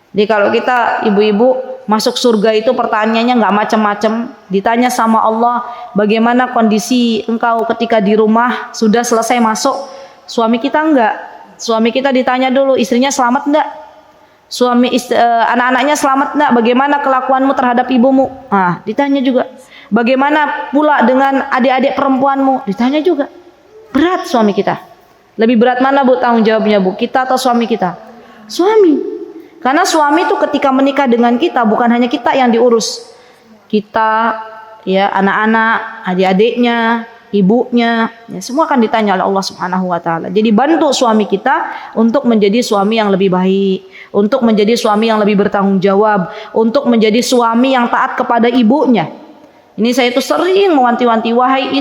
Jadi kalau kita ibu-ibu masuk surga itu pertanyaannya nggak macam-macam. Ditanya sama Allah, bagaimana kondisi engkau ketika di rumah sudah selesai masuk? Suami kita enggak. Suami kita ditanya dulu, istrinya selamat enggak? Anak-anaknya selamat enggak? Bagaimana kelakuanmu terhadap ibumu? Nah, ditanya juga. Bagaimana pula dengan adik-adik perempuanmu? Ditanya juga. Berat suami kita. Lebih berat mana, Bu, tanggung jawabnya, Bu? Kita atau suami kita? Suami. Karena suami itu ketika menikah dengan kita bukan hanya kita yang diurus. Kita, ya, anak-anak, adik-adiknya, ibunya, ya, semua akan ditanya oleh Allah Subhanahu wa taala. Jadi bantu suami kita untuk menjadi suami yang lebih baik, untuk menjadi suami yang lebih bertanggung jawab, untuk menjadi suami yang taat kepada ibunya. Ini saya itu sering mewanti-wanti, wahai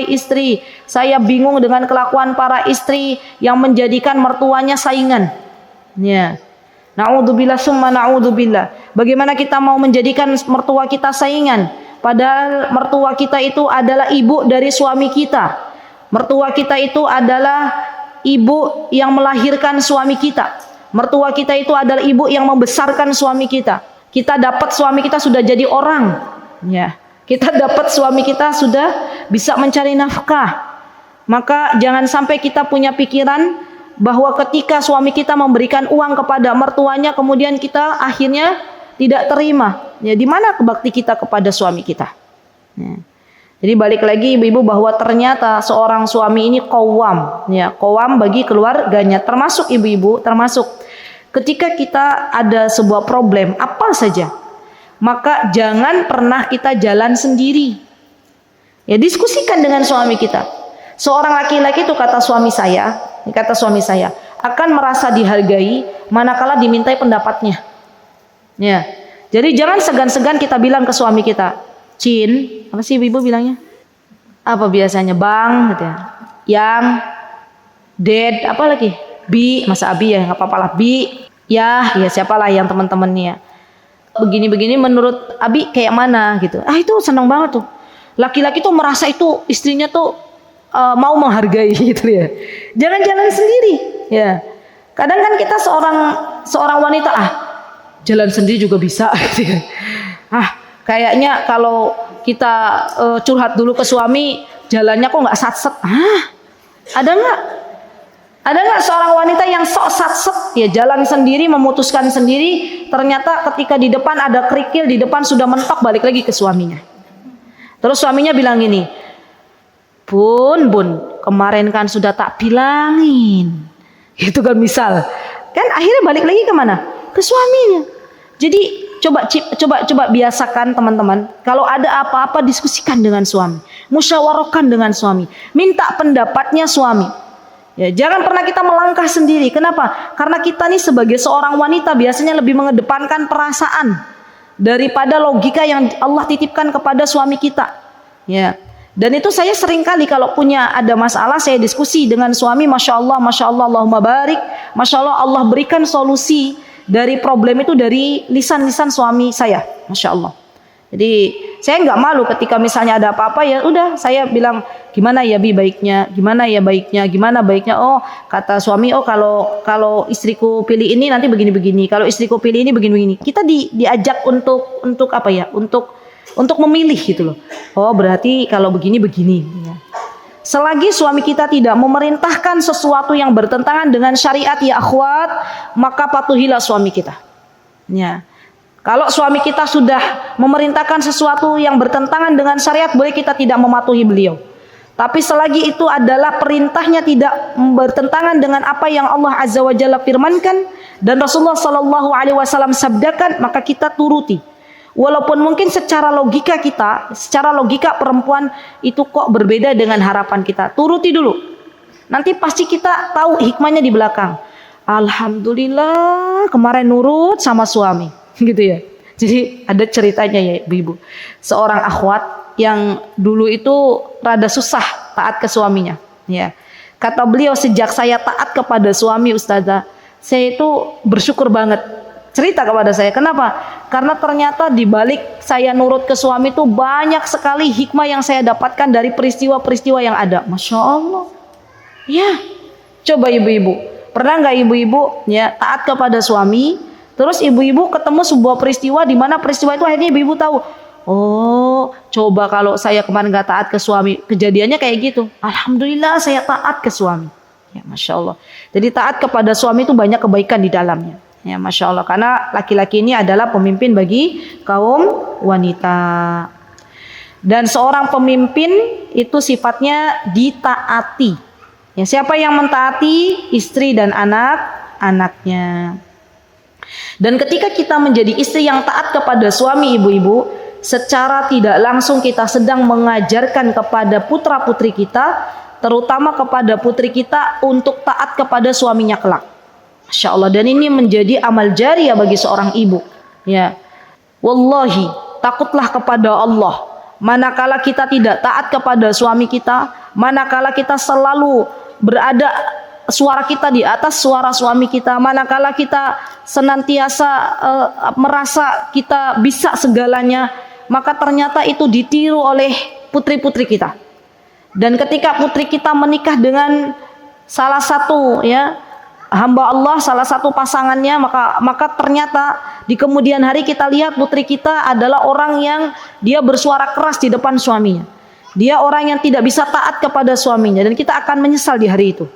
istri, saya bingung dengan kelakuan para istri yang menjadikan mertuanya saingan. Ya. Na'udzubillah summa na'udzubillah. Bagaimana kita mau menjadikan mertua kita saingan? Padahal mertua kita itu adalah ibu dari suami kita. Mertua kita itu adalah ibu yang melahirkan suami kita. Mertua kita itu adalah ibu yang membesarkan suami kita. Kita dapat suami kita sudah jadi orang. Ya. Kita dapat suami kita sudah bisa mencari nafkah. Maka jangan sampai kita punya pikiran bahwa ketika suami kita memberikan uang kepada mertuanya kemudian kita akhirnya tidak terima. Ya, di mana bakti kita kepada suami kita? Ya. Jadi balik lagi ibu-ibu bahwa ternyata seorang suami ini qawwam, ya, qawwam bagi keluarganya, termasuk ibu-ibu, termasuk ketika kita ada sebuah problem apa saja, maka jangan pernah kita jalan sendiri. Ya, diskusikan dengan suami kita. Seorang laki-laki itu kata suami saya akan merasa dihargai manakala dimintai pendapatnya. Ya. Jadi jangan segan-segan kita bilang ke suami kita, Cin, apa sih ibu bilangnya? Apa biasanya, Bang, gitu ya. Yang, Dad, apa lagi? Bi, masa Abi ya, nggak apa-apa lah. Bi, ya siapalah yang teman-temannya. Begini-begini menurut Abi kayak mana gitu. Itu senang banget tuh. Laki-laki tuh merasa itu istrinya tuh mau menghargai gitu ya. Jangan jalan sendiri ya. Kadang kan kita seorang wanita jalan sendiri juga bisa gitu ya. Kayaknya kalau kita curhat dulu ke suami jalannya kok nggak satset. Ada nggak seorang wanita yang sok satset ya, jalan sendiri, memutuskan sendiri, ternyata ketika di depan ada kerikil, di depan sudah mentok, balik lagi ke suaminya. Terus suaminya bilang gini, Bun, kemarin kan sudah tak bilangin. Gitu kan misal. Kan akhirnya balik lagi ke mana? Ke suaminya. Jadi coba biasakan teman-teman. Kalau ada apa-apa diskusikan dengan suami. Musyawarahkan dengan suami. Minta pendapatnya suami. Ya, jangan pernah kita melangkah sendiri. Kenapa? Karena kita nih sebagai seorang wanita biasanya lebih mengedepankan perasaan daripada logika yang Allah titipkan kepada suami kita. Ya. Dan itu saya sering kali kalau punya ada masalah saya diskusi dengan suami, masya Allah, Allahumma barik, masya Allah, Allah berikan solusi dari problem itu dari lisan-lisan suami saya, masya Allah. Jadi saya nggak malu ketika misalnya ada apa-apa ya udah saya bilang gimana ya Bi baiknya, gimana baiknya. Oh kata suami, oh kalau istriku pilih ini nanti begini-begini, kalau istriku pilih ini begini-begini. Kita diajak untuk apa ya, untuk memilih gitu loh. Oh berarti kalau begini. Ya. Selagi suami kita tidak memerintahkan sesuatu yang bertentangan dengan syariat ya akhwat, maka patuhilah suami kita. Ya. Kalau suami kita sudah memerintahkan sesuatu yang bertentangan dengan syariat, boleh kita tidak mematuhi beliau. Tapi selagi itu adalah perintahnya tidak bertentangan dengan apa yang Allah Azza wa Jalla firmankan dan Rasulullah Sallallahu Alaihi Wasallam sabdakan, maka kita turuti. Walaupun mungkin secara logika perempuan itu kok berbeda dengan harapan kita. Turuti dulu. Nanti pasti kita tahu hikmahnya di belakang. Alhamdulillah kemarin nurut sama suami. Gitu ya. Jadi ada ceritanya ya ibu-ibu. Seorang akhwat yang dulu itu rada susah taat ke suaminya. Ya. Kata beliau, sejak saya taat kepada suami Ustazah, saya itu bersyukur banget. Cerita kepada saya, kenapa? Karena ternyata di balik saya nurut ke suami itu banyak sekali hikmah yang saya dapatkan dari peristiwa-peristiwa yang ada. Masya Allah. Ya, coba ibu-ibu, pernah nggak ibu-ibu ya taat kepada suami? Terus ibu-ibu ketemu sebuah peristiwa di mana peristiwa itu akhirnya ibu-ibu tahu, oh coba kalau saya kemarin nggak taat ke suami, kejadiannya kayak gitu. Alhamdulillah saya taat ke suami. Ya Masya Allah. Jadi taat kepada suami itu banyak kebaikan di dalamnya. Ya Masya Allah. Karena laki-laki ini adalah pemimpin bagi kaum wanita. Dan seorang pemimpin itu sifatnya ditaati. Ya, siapa yang mentaati? Istri dan anak-anaknya. Dan ketika kita menjadi istri yang taat kepada suami ibu-ibu, secara tidak langsung kita sedang mengajarkan kepada putra-putri kita, terutama kepada putri kita untuk taat kepada suaminya kelak. Masya Allah. Dan ini menjadi amal jariah bagi seorang ibu. Ya, wallahi, takutlah kepada Allah. Manakala kita tidak taat kepada suami kita, manakala kita selalu berada suara kita di atas suara suami kita, manakala kita senantiasa merasa kita bisa segalanya, maka ternyata itu ditiru oleh putri-putri kita. Dan ketika putri kita menikah dengan salah satu ya hamba Allah, salah satu pasangannya, maka ternyata di kemudian hari kita lihat putri kita adalah orang yang dia bersuara keras di depan suaminya. Dia orang yang tidak bisa taat kepada suaminya, dan kita akan menyesal di hari itu.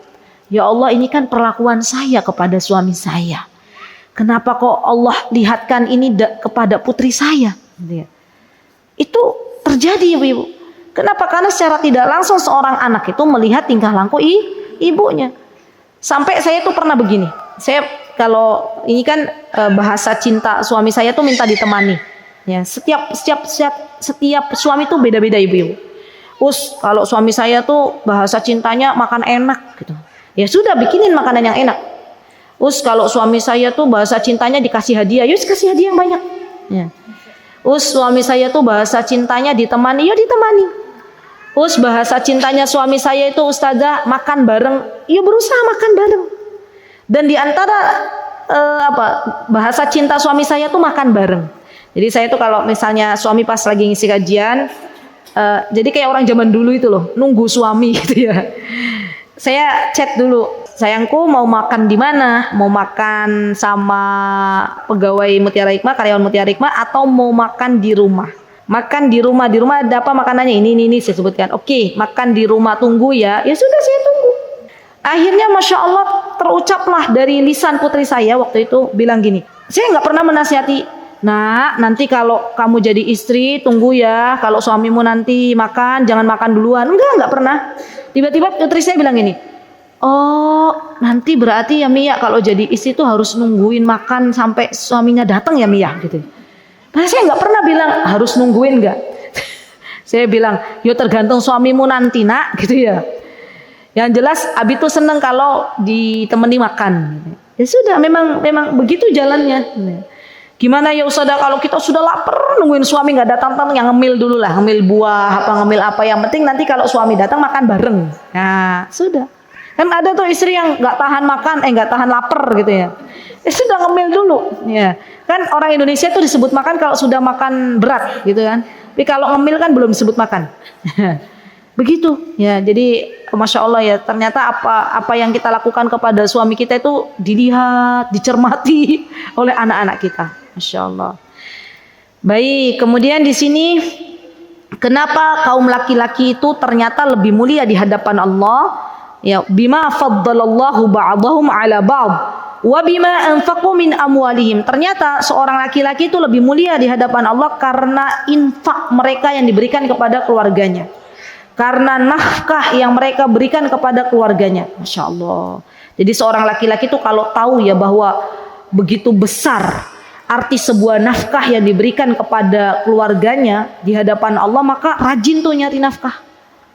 Ya Allah, ini kan perlakuan saya kepada suami saya. Kenapa kok Allah lihatkan ini kepada putri saya? Itu terjadi ibu-ibu. Kenapa? Karena secara tidak langsung seorang anak itu melihat tingkah laku ibunya. Sampai saya tuh pernah begini. Saya kalau ini kan bahasa cinta suami saya tuh minta ditemani. Ya, setiap suami tuh beda-beda ibu-ibu. Kalau suami saya tuh bahasa cintanya makan enak gitu. Ya sudah, bikinin makanan yang enak. Kalau suami saya tuh bahasa cintanya dikasih hadiah, yuk kasih hadiah yang banyak. Ya. Suami saya tuh bahasa cintanya ditemani, yuk ditemani. Bahasa cintanya suami saya itu Ustazah makan bareng, yuk berusaha makan bareng. Dan di antara bahasa cinta suami saya tuh makan bareng. Jadi saya tuh kalau misalnya suami pas lagi ngisi kajian, jadi kayak orang zaman dulu itu loh, nunggu suami gitu ya. Saya chat dulu, sayangku mau makan di mana? Mau makan sama pegawai Mutiara Hikmah, karyawan Mutiara Hikmah, atau mau makan di rumah? Makan di rumah ada apa makanannya? Ini saya sebutkan. Oke, makan di rumah, tunggu ya. Ya sudah, saya tunggu. Akhirnya Masya Allah terucaplah dari lisan putri saya waktu itu bilang gini. Saya nggak pernah menasihati, nah nanti kalau kamu jadi istri tunggu ya. Kalau suamimu nanti makan jangan makan duluan. Nggak pernah. Tiba-tiba putri saya bilang gini, oh nanti berarti ya Mia kalau jadi istri tuh harus nungguin makan sampai suaminya datang ya Mia gitu. Nah saya nggak pernah bilang harus nungguin nggak. Saya bilang, yo tergantung suamimu nanti nak gitu ya. Yang jelas Abi tuh seneng kalau ditemani makan. Ya sudah, memang begitu jalannya. Gimana ya Ustazah kalau kita sudah lapar nungguin suami nggak datang, yang ngemil dulu lah, ngemil buah ngemil apa, yang penting nanti kalau suami datang makan bareng. Nah sudah, kan ada tuh istri yang nggak tahan makan, nggak tahan lapar gitu ya. Sudah ngemil dulu, ya kan orang Indonesia tuh disebut makan kalau sudah makan berat gitu kan. Tapi kalau ngemil kan belum disebut makan. Begitu ya. Jadi Masya Allah ya, ternyata apa yang kita lakukan kepada suami kita itu dilihat, dicermati oleh anak-anak kita. Masya Allah. Baik, kemudian di sini kenapa kaum laki-laki itu ternyata lebih mulia di hadapan Allah? Ya, bima faddalallahu ba'dahum 'ala ba'd wa bima anfaqu min amwalihim. Ternyata seorang laki-laki itu lebih mulia di hadapan Allah karena infak mereka yang diberikan kepada keluarganya. Karena nafkah yang mereka berikan kepada keluarganya. Masya Allah. Jadi seorang laki-laki itu kalau tahu ya bahwa begitu besar arti sebuah nafkah yang diberikan kepada keluarganya di hadapan Allah, maka rajin tuh nyari nafkah.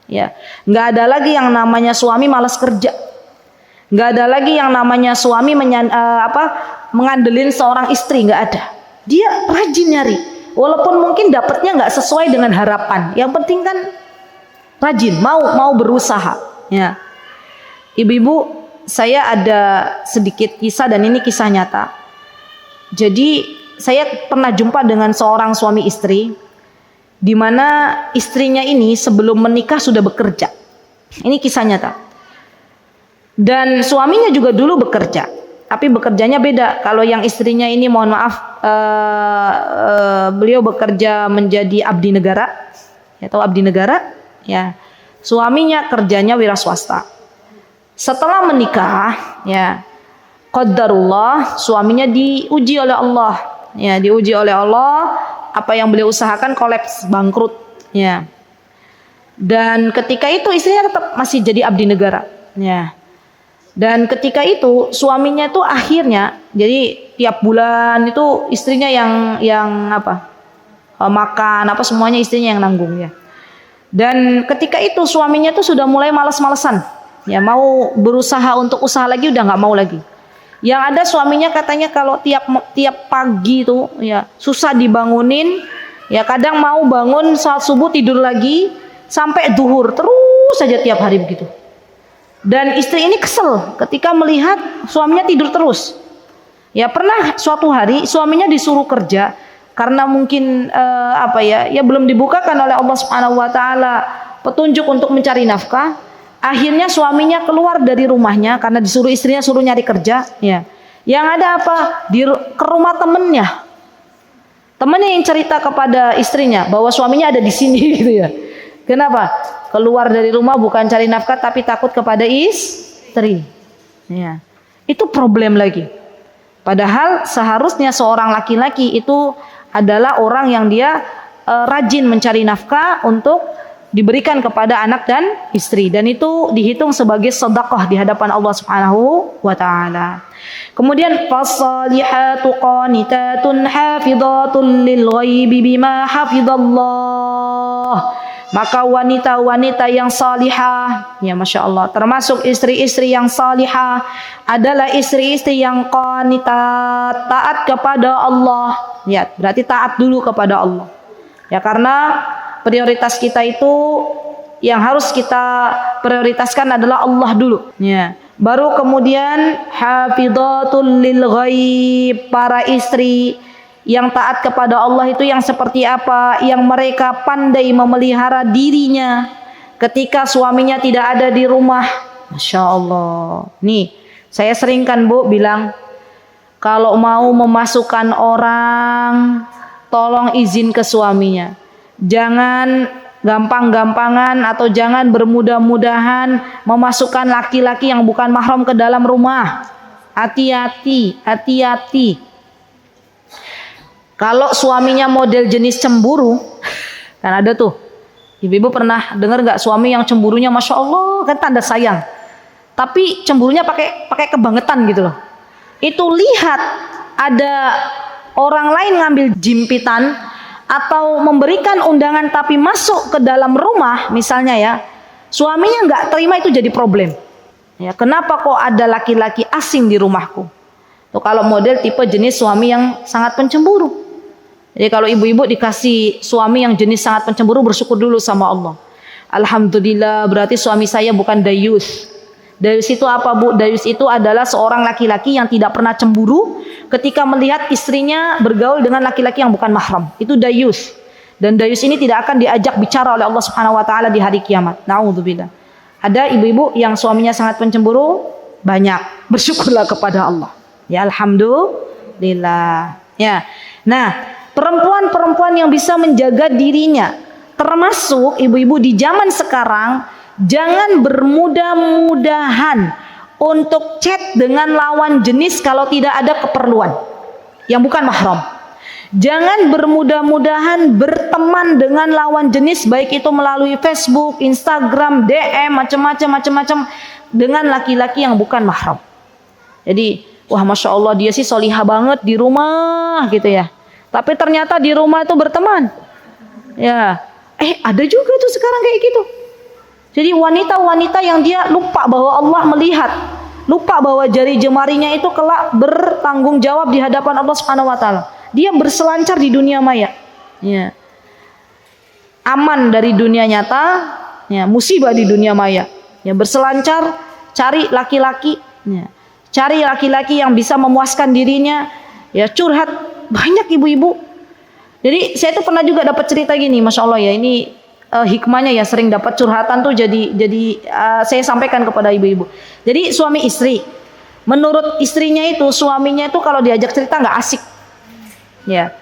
Ya, nggak ada lagi yang namanya suami malas kerja. Nggak ada lagi yang namanya suami mengandelin seorang istri, nggak ada. Dia rajin nyari, walaupun mungkin dapatnya nggak sesuai dengan harapan. Yang penting kan rajin, mau berusaha. Ya, ibu-ibu, saya ada sedikit kisah dan ini kisah nyata. Jadi saya pernah jumpa dengan seorang suami istri, di mana istrinya ini sebelum menikah sudah bekerja. Ini kisah nyata. Dan suaminya juga dulu bekerja, tapi bekerjanya beda. Kalau yang istrinya ini, mohon maaf, beliau bekerja menjadi abdi negara. Ya, tahu abdi negara? Ya. Suaminya kerjanya wira swasta. Setelah menikah, ya, qadarullah, suaminya diuji oleh Allah. Ya, diuji oleh Allah, apa yang beliau usahakan kolaps, bangkrut. Ya. Dan ketika itu istrinya tetap masih jadi abdi negara. Ya. Dan ketika itu suaminya itu akhirnya, jadi tiap bulan itu istrinya yang makan apa semuanya istrinya yang nanggung, ya. Dan ketika itu suaminya tuh sudah mulai malas-malesan, ya, mau berusaha untuk usaha lagi udah nggak mau lagi. Yang ada suaminya katanya kalau tiap pagi tuh, ya, susah dibangunin, ya, kadang mau bangun saat subuh tidur lagi sampai duhur terus saja tiap hari begitu. Dan istri ini kesel ketika melihat suaminya tidur terus. Ya, pernah suatu hari suaminya disuruh kerja karena mungkin ya belum dibukakan oleh Allah Subhanahu wa taala petunjuk untuk mencari nafkah. Akhirnya suaminya keluar dari rumahnya karena disuruh istrinya suruh nyari kerja, ya. Yang ada apa? Ke rumah temennya. Temennya yang cerita kepada istrinya bahwa suaminya ada di sini gitu, ya. Kenapa? Keluar dari rumah bukan cari nafkah tapi takut kepada istri. Ya. Itu problem lagi. Padahal seharusnya seorang laki-laki itu adalah orang yang dia rajin mencari nafkah untuk diberikan kepada anak dan istri, dan itu dihitung sebagai sedekah di hadapan Allah Subhanahu wa taala. Kemudian fasalihatu qanitatun hafizatun lil ghaibi bima hafizallah. Maka wanita-wanita yang salihah, ya Masya Allah, termasuk istri-istri yang salihah adalah istri-istri yang qanitat, taat kepada Allah. Ya, berarti taat dulu kepada Allah. Ya, karena prioritas kita itu yang harus kita prioritaskan adalah Allah dulu. Ya. Baru kemudian hafizatul lil ghaib, para istri yang taat kepada Allah itu yang seperti apa? Yang mereka pandai memelihara dirinya ketika suaminya tidak ada di rumah. Masya Allah. Nih, saya sering kan Bu bilang, kalau mau memasukkan orang, tolong izin ke suaminya. Jangan gampang-gampangan atau jangan bermudah-mudahan memasukkan laki-laki yang bukan mahram ke dalam rumah. Hati-hati, hati-hati. Kalau suaminya model jenis cemburu, kan ada tuh. Ibu-ibu pernah dengar nggak suami yang cemburunya Masya Allah, kan tanda sayang. Tapi cemburunya pakai kebangetan gitu loh. Itu lihat ada orang lain ngambil jimpitan atau memberikan undangan tapi masuk ke dalam rumah misalnya, ya, suaminya nggak terima, itu jadi problem. Ya, kenapa kok ada laki-laki asing di rumahku? Tuh kalau model tipe jenis suami yang sangat pencemburu. Jadi kalau ibu-ibu dikasih suami yang jenis sangat pencemburu, bersyukur dulu sama Allah. Alhamdulillah, berarti suami saya bukan dayus. Dayus itu apa Bu? Dayus itu adalah seorang laki-laki yang tidak pernah cemburu ketika melihat istrinya bergaul dengan laki-laki yang bukan mahram. Itu dayus. Dan dayus ini tidak akan diajak bicara oleh Allah Subhanahu wa taala di hari kiamat. Na'udzubillah. Ada ibu-ibu yang suaminya sangat pencemburu, banyak. Bersyukurlah kepada Allah. Ya, alhamdulillah. Ya. Nah, perempuan-perempuan yang bisa menjaga dirinya, termasuk ibu-ibu di zaman sekarang, jangan bermudah-mudahan untuk chat dengan lawan jenis kalau tidak ada keperluan yang bukan mahram. Jangan bermudah-mudahan berteman dengan lawan jenis, baik itu melalui Facebook, Instagram, DM, macam-macam dengan laki-laki yang bukan mahram. Jadi, wah Masya Allah dia sih solihah banget di rumah gitu ya. Tapi ternyata di rumah itu berteman. Ya, ada juga tuh sekarang kayak gitu. Jadi wanita-wanita yang dia lupa bahwa Allah melihat, lupa bahwa jari jemarinya itu kelak bertanggung jawab di hadapan Allah Subhanahu wa taala. Dia berselancar di dunia maya. Ya. Aman dari dunia nyata, ya, musibah di dunia maya. Ya, berselancar cari laki-laki, ya, cari laki-laki yang bisa memuaskan dirinya, ya, curhat. Banyak ibu-ibu. Jadi saya tuh pernah juga dapat cerita gini, masya Allah ya, ini hikmahnya ya, sering dapat curhatan tuh jadi saya sampaikan kepada ibu-ibu. Jadi suami istri, menurut istrinya itu suaminya itu kalau diajak cerita nggak asik, ya,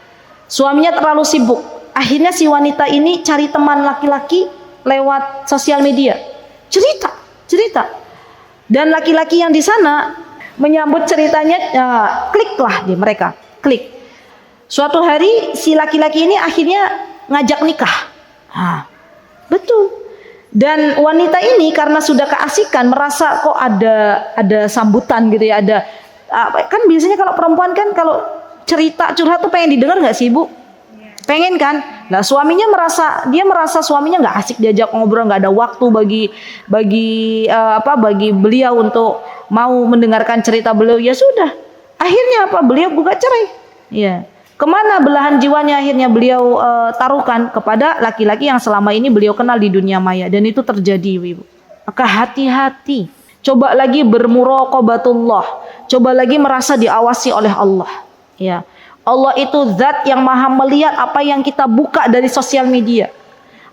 suaminya terlalu sibuk. Akhirnya si wanita ini cari teman laki-laki lewat sosial media, cerita, dan laki-laki yang di sana menyambut ceritanya, klik lah di mereka, klik. Suatu hari si laki-laki ini akhirnya ngajak nikah. Betul. Dan wanita ini karena sudah keasikan, merasa kok ada sambutan gitu ya, ada kan biasanya kalau perempuan kan kalau cerita curhat tuh pengen didengar nggak sih, Bu? Pengen kan? Nah, suaminya merasa suaminya nggak asik diajak ngobrol, nggak ada waktu bagi beliau untuk mau mendengarkan cerita beliau. Ya sudah. Akhirnya apa? Beliau gugat cerai. Ya. Kemana belahan jiwanya akhirnya beliau taruhkan? Kepada laki-laki yang selama ini beliau kenal di dunia maya. Dan itu terjadi, Ibu. Maka hati-hati. Coba lagi bermuraqabatullah. Coba lagi merasa diawasi oleh Allah. Ya. Allah itu zat yang maha melihat apa yang kita buka dari sosial media.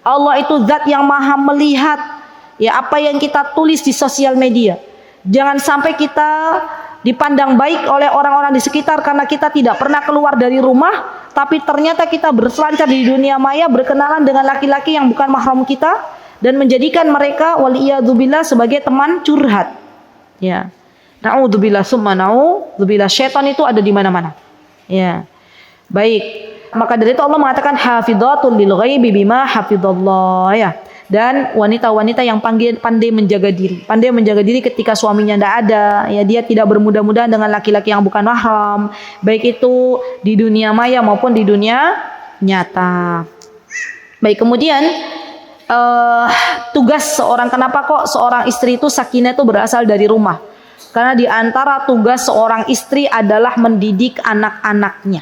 Allah itu zat yang maha melihat ya apa yang kita tulis di sosial media. Jangan sampai kita dipandang baik oleh orang-orang di sekitar karena kita tidak pernah keluar dari rumah, tapi ternyata kita berselancar di dunia maya, berkenalan dengan laki-laki yang bukan mahram kita dan menjadikan mereka waliyadzubillah sebagai teman curhat. Ya. Na'udzubillah summa na'udzubillah, syaitan itu ada di mana-mana. Ya. Baik. Maka dari itu Allah mengatakan hafidhatul lil ghaibi bima hafidhallah, ya. Dan wanita-wanita yang pandai menjaga diri. Pandai menjaga diri ketika suaminya tidak ada, ya, dia tidak bermudah-mudahan dengan laki-laki yang bukan mahram, baik itu di dunia maya maupun di dunia nyata. Baik, kemudian tugas seorang, kenapa kok seorang istri itu sakinah itu berasal dari rumah? Karena di antara tugas seorang istri adalah mendidik anak-anaknya.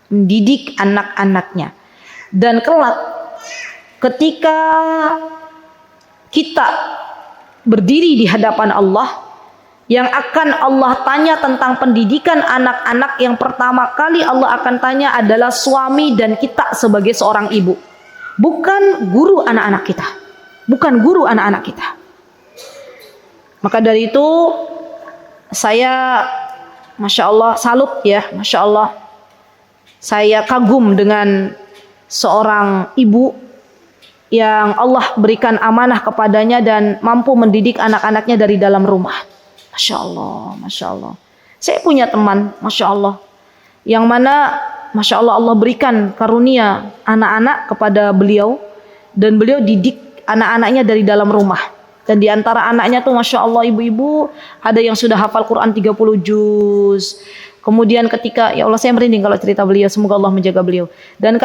Mendidik anak-anaknya. Dan kelak ketika kita berdiri di hadapan Allah, yang akan Allah tanya tentang pendidikan anak-anak, yang pertama kali Allah akan tanya adalah suami dan kita sebagai seorang ibu. Bukan guru anak-anak kita. Bukan guru anak-anak kita. Maka dari itu saya Masya Allah salut ya, Masya Allah. Saya kagum dengan seorang ibu yang Allah berikan amanah kepadanya dan mampu mendidik anak-anaknya dari dalam rumah. Masya Allah, Masya Allah. Saya punya teman, Masya Allah, yang mana Masya Allah Allah berikan karunia anak-anak kepada beliau, dan beliau didik anak-anaknya dari dalam rumah. Dan di antara anaknya tuh Masya Allah ibu-ibu, ada yang sudah hafal Quran 30 juz. Kemudian ketika, ya Allah saya merinding kalau cerita beliau, semoga Allah menjaga beliau. Dan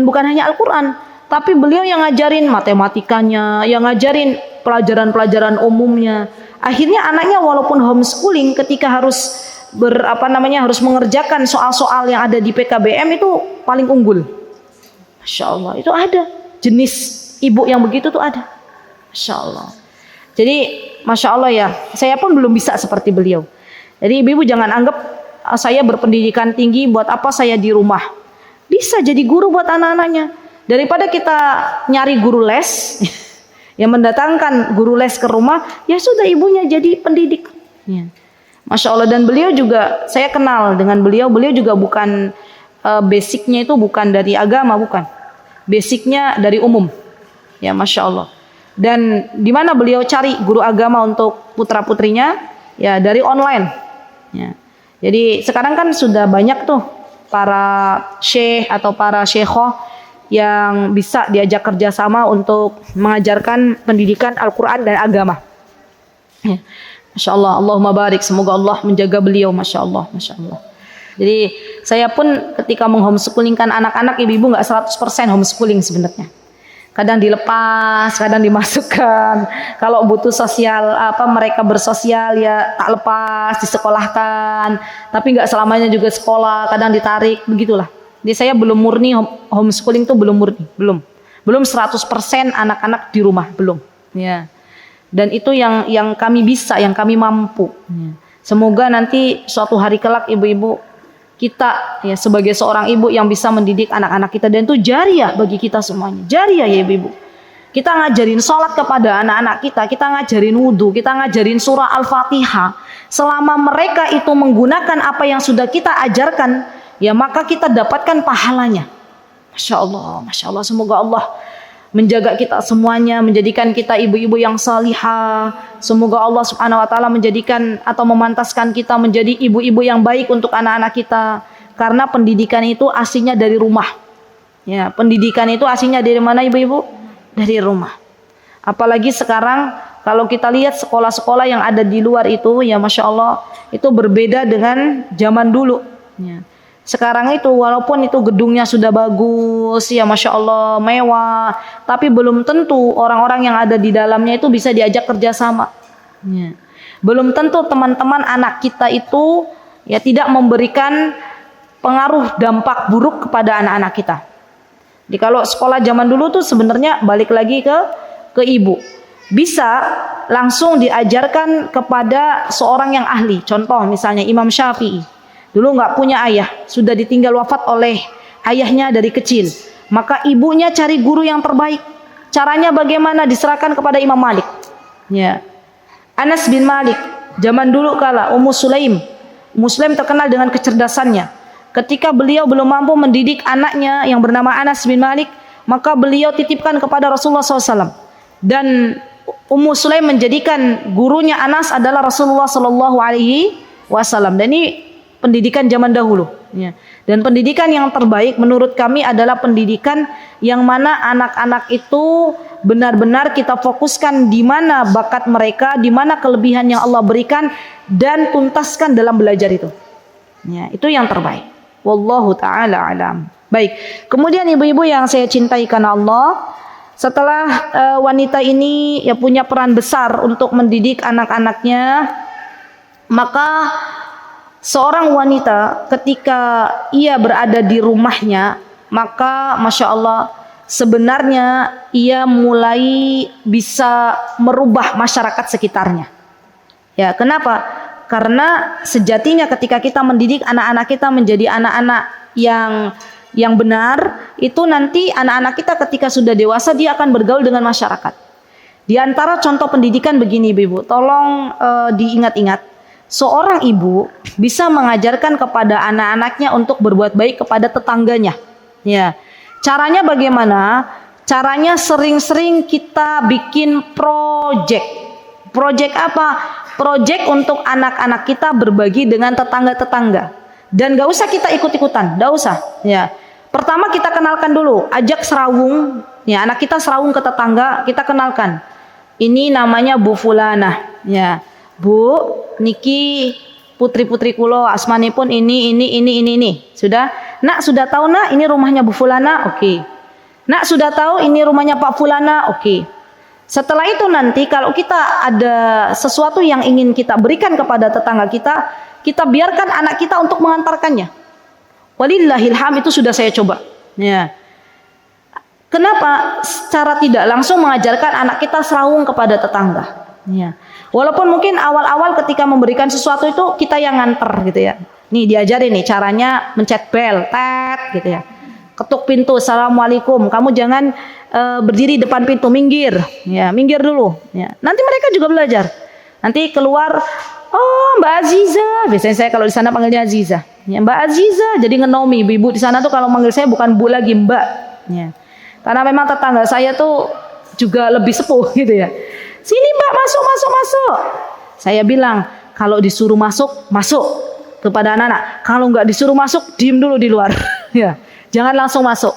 bukan hanya Al-Quran, tapi beliau yang ngajarin matematikanya, yang ngajarin pelajaran-pelajaran umumnya. Akhirnya anaknya walaupun homeschooling, ketika harus harus mengerjakan soal-soal yang ada di PKBM itu paling unggul. Masya Allah, itu ada jenis ibu yang begitu tuh ada. Masya Allah. Jadi Masya Allah ya, saya pun belum bisa seperti beliau. Jadi ibu-ibu jangan anggap saya berpendidikan tinggi, buat apa saya di rumah. Bisa jadi guru buat anak-anaknya. Daripada kita nyari guru les yang mendatangkan guru les ke rumah, ya sudah ibunya jadi pendidik. Ya. Masya Allah. Dan beliau juga, saya kenal dengan beliau juga bukan basicnya itu bukan dari agama, bukan. Basicnya dari umum. Ya Masya Allah. Dan di mana beliau cari guru agama untuk putra-putrinya? Ya dari online. Ya. Jadi sekarang kan sudah banyak tuh para syekh atau para syekhoh yang bisa diajak kerjasama untuk mengajarkan pendidikan Al-Quran dan agama. Ya. Masya Allah, Allahumma barik, semoga Allah menjaga beliau, Masya Allah, Masya Allah. Jadi saya pun ketika menghomeschooling anak-anak, ibu-ibu gak 100% homeschooling sebenarnya. Kadang dilepas, kadang dimasukkan. Kalau butuh sosial, mereka bersosial ya tak lepas, disekolahkan. Tapi gak selamanya juga sekolah, kadang ditarik, begitulah. Jadi saya belum murni homeschooling tuh belum murni, belum. Belum 100% anak-anak di rumah, belum. Ya. Dan itu yang kami bisa, yang kami mampu. Ya. Semoga nanti suatu hari kelak ibu-ibu kita ya sebagai seorang ibu yang bisa mendidik anak-anak kita, dan itu jariah bagi kita semuanya. Jariah ya ibu-ibu. Kita ngajarin sholat kepada anak-anak kita ngajarin wudhu, kita ngajarin surah Al-Fatihah. Selama mereka itu menggunakan apa yang sudah kita ajarkan, ya maka kita dapatkan pahalanya. Masya Allah, semoga Allah menjaga kita semuanya, menjadikan kita ibu-ibu yang salihah. Semoga Allah Subhanahu wa taala menjadikan atau memantaskan kita menjadi ibu-ibu yang baik untuk anak-anak kita. Karena pendidikan itu aslinya dari rumah. Ya, pendidikan itu aslinya dari mana ibu-ibu? Dari rumah. Apalagi sekarang kalau kita lihat sekolah-sekolah yang ada di luar itu, ya Masya Allah, itu berbeda dengan zaman dulu. Ya. Sekarang itu walaupun itu gedungnya sudah bagus, ya Masya Allah, mewah, tapi belum tentu orang-orang yang ada di dalamnya itu bisa diajak kerjasama. Ya. Belum tentu teman-teman anak kita itu ya tidak memberikan pengaruh dampak buruk kepada anak-anak kita. Jadi kalau sekolah zaman dulu tuh sebenarnya balik lagi ke ibu. Bisa langsung diajarkan kepada seorang yang ahli. Contoh misalnya Imam Syafi'i. Dulu nggak punya ayah, sudah ditinggal wafat oleh ayahnya dari kecil. Maka ibunya cari guru yang terbaik. Caranya bagaimana? Diserahkan kepada Imam Malik. Ya. Anas bin Malik, zaman dulu kala Ummu Sulaim. Ummu Sulaim terkenal dengan kecerdasannya. Ketika beliau belum mampu mendidik anaknya yang bernama Anas bin Malik, maka beliau titipkan kepada Rasulullah SAW. Dan Ummu Sulaim menjadikan gurunya Anas adalah Rasulullah SAW. Dan ini pendidikan zaman dahulu. Ya. Dan pendidikan yang terbaik menurut kami adalah pendidikan yang mana anak-anak itu benar-benar kita fokuskan di mana bakat mereka, di mana kelebihan yang Allah berikan, dan tuntaskan dalam belajar itu. Ya, itu yang terbaik. Wallahu ta'ala alam. Baik, kemudian ibu-ibu yang saya cintai karena Allah, setelah wanita ini ya punya peran besar untuk mendidik anak-anaknya, maka seorang wanita ketika ia berada di rumahnya, maka Masya Allah sebenarnya ia mulai bisa merubah masyarakat sekitarnya. Ya, kenapa? Karena sejatinya ketika kita mendidik anak-anak kita menjadi anak-anak yang benar, itu nanti anak-anak kita ketika sudah dewasa dia akan bergaul dengan masyarakat. Di antara contoh pendidikan begini ibu, tolong diingat-ingat. Seorang ibu bisa mengajarkan kepada anak-anaknya untuk berbuat baik kepada tetangganya. Ya. Caranya bagaimana? Caranya sering-sering kita bikin project. Project apa? Project untuk anak-anak kita berbagi dengan tetangga-tetangga. Dan gak usah kita ikut-ikutan, gak usah. Ya. Pertama kita kenalkan dulu, ajak serawung. Ya, anak kita serawung ke tetangga, kita kenalkan. Ini namanya Bu Fulana. Ya. Bu, niki putri-putri kulo, asmanipun ini. Sudah? Nak sudah tahu nak, ini rumahnya Bu Fulana? Oke. Nak sudah tahu ini rumahnya Pak Fulana? Oke. Setelah itu nanti kalau kita ada sesuatu yang ingin kita berikan kepada tetangga kita, kita biarkan anak kita untuk mengantarkannya. Walillahilham itu sudah saya coba. Ya. Kenapa? Secara tidak langsung mengajarkan anak kita serawung kepada tetangga. Ya. Walaupun mungkin awal-awal ketika memberikan sesuatu itu kita yang nganter gitu ya. Nih diajarin nih caranya mencet bel, tet gitu ya. Ketuk pintu, assalamualaikum. Kamu jangan berdiri depan pintu, minggir. Ya, minggir dulu. Ya. Nanti mereka juga belajar. Nanti keluar, oh Mbak Aziza. Biasanya saya kalau di sana panggilnya Aziza. Ya, Mbak Aziza. Jadi ngenomi ibu-ibu di sana tuh kalau manggil saya bukan Bu lagi, Mbak. Ya. Karena memang tetangga saya tuh juga lebih sepuh gitu ya. Sini Mbak, masuk. Saya bilang kalau disuruh masuk kepada anak-anak. Kalau nggak disuruh masuk, diem dulu di luar. Ya. Jangan langsung masuk.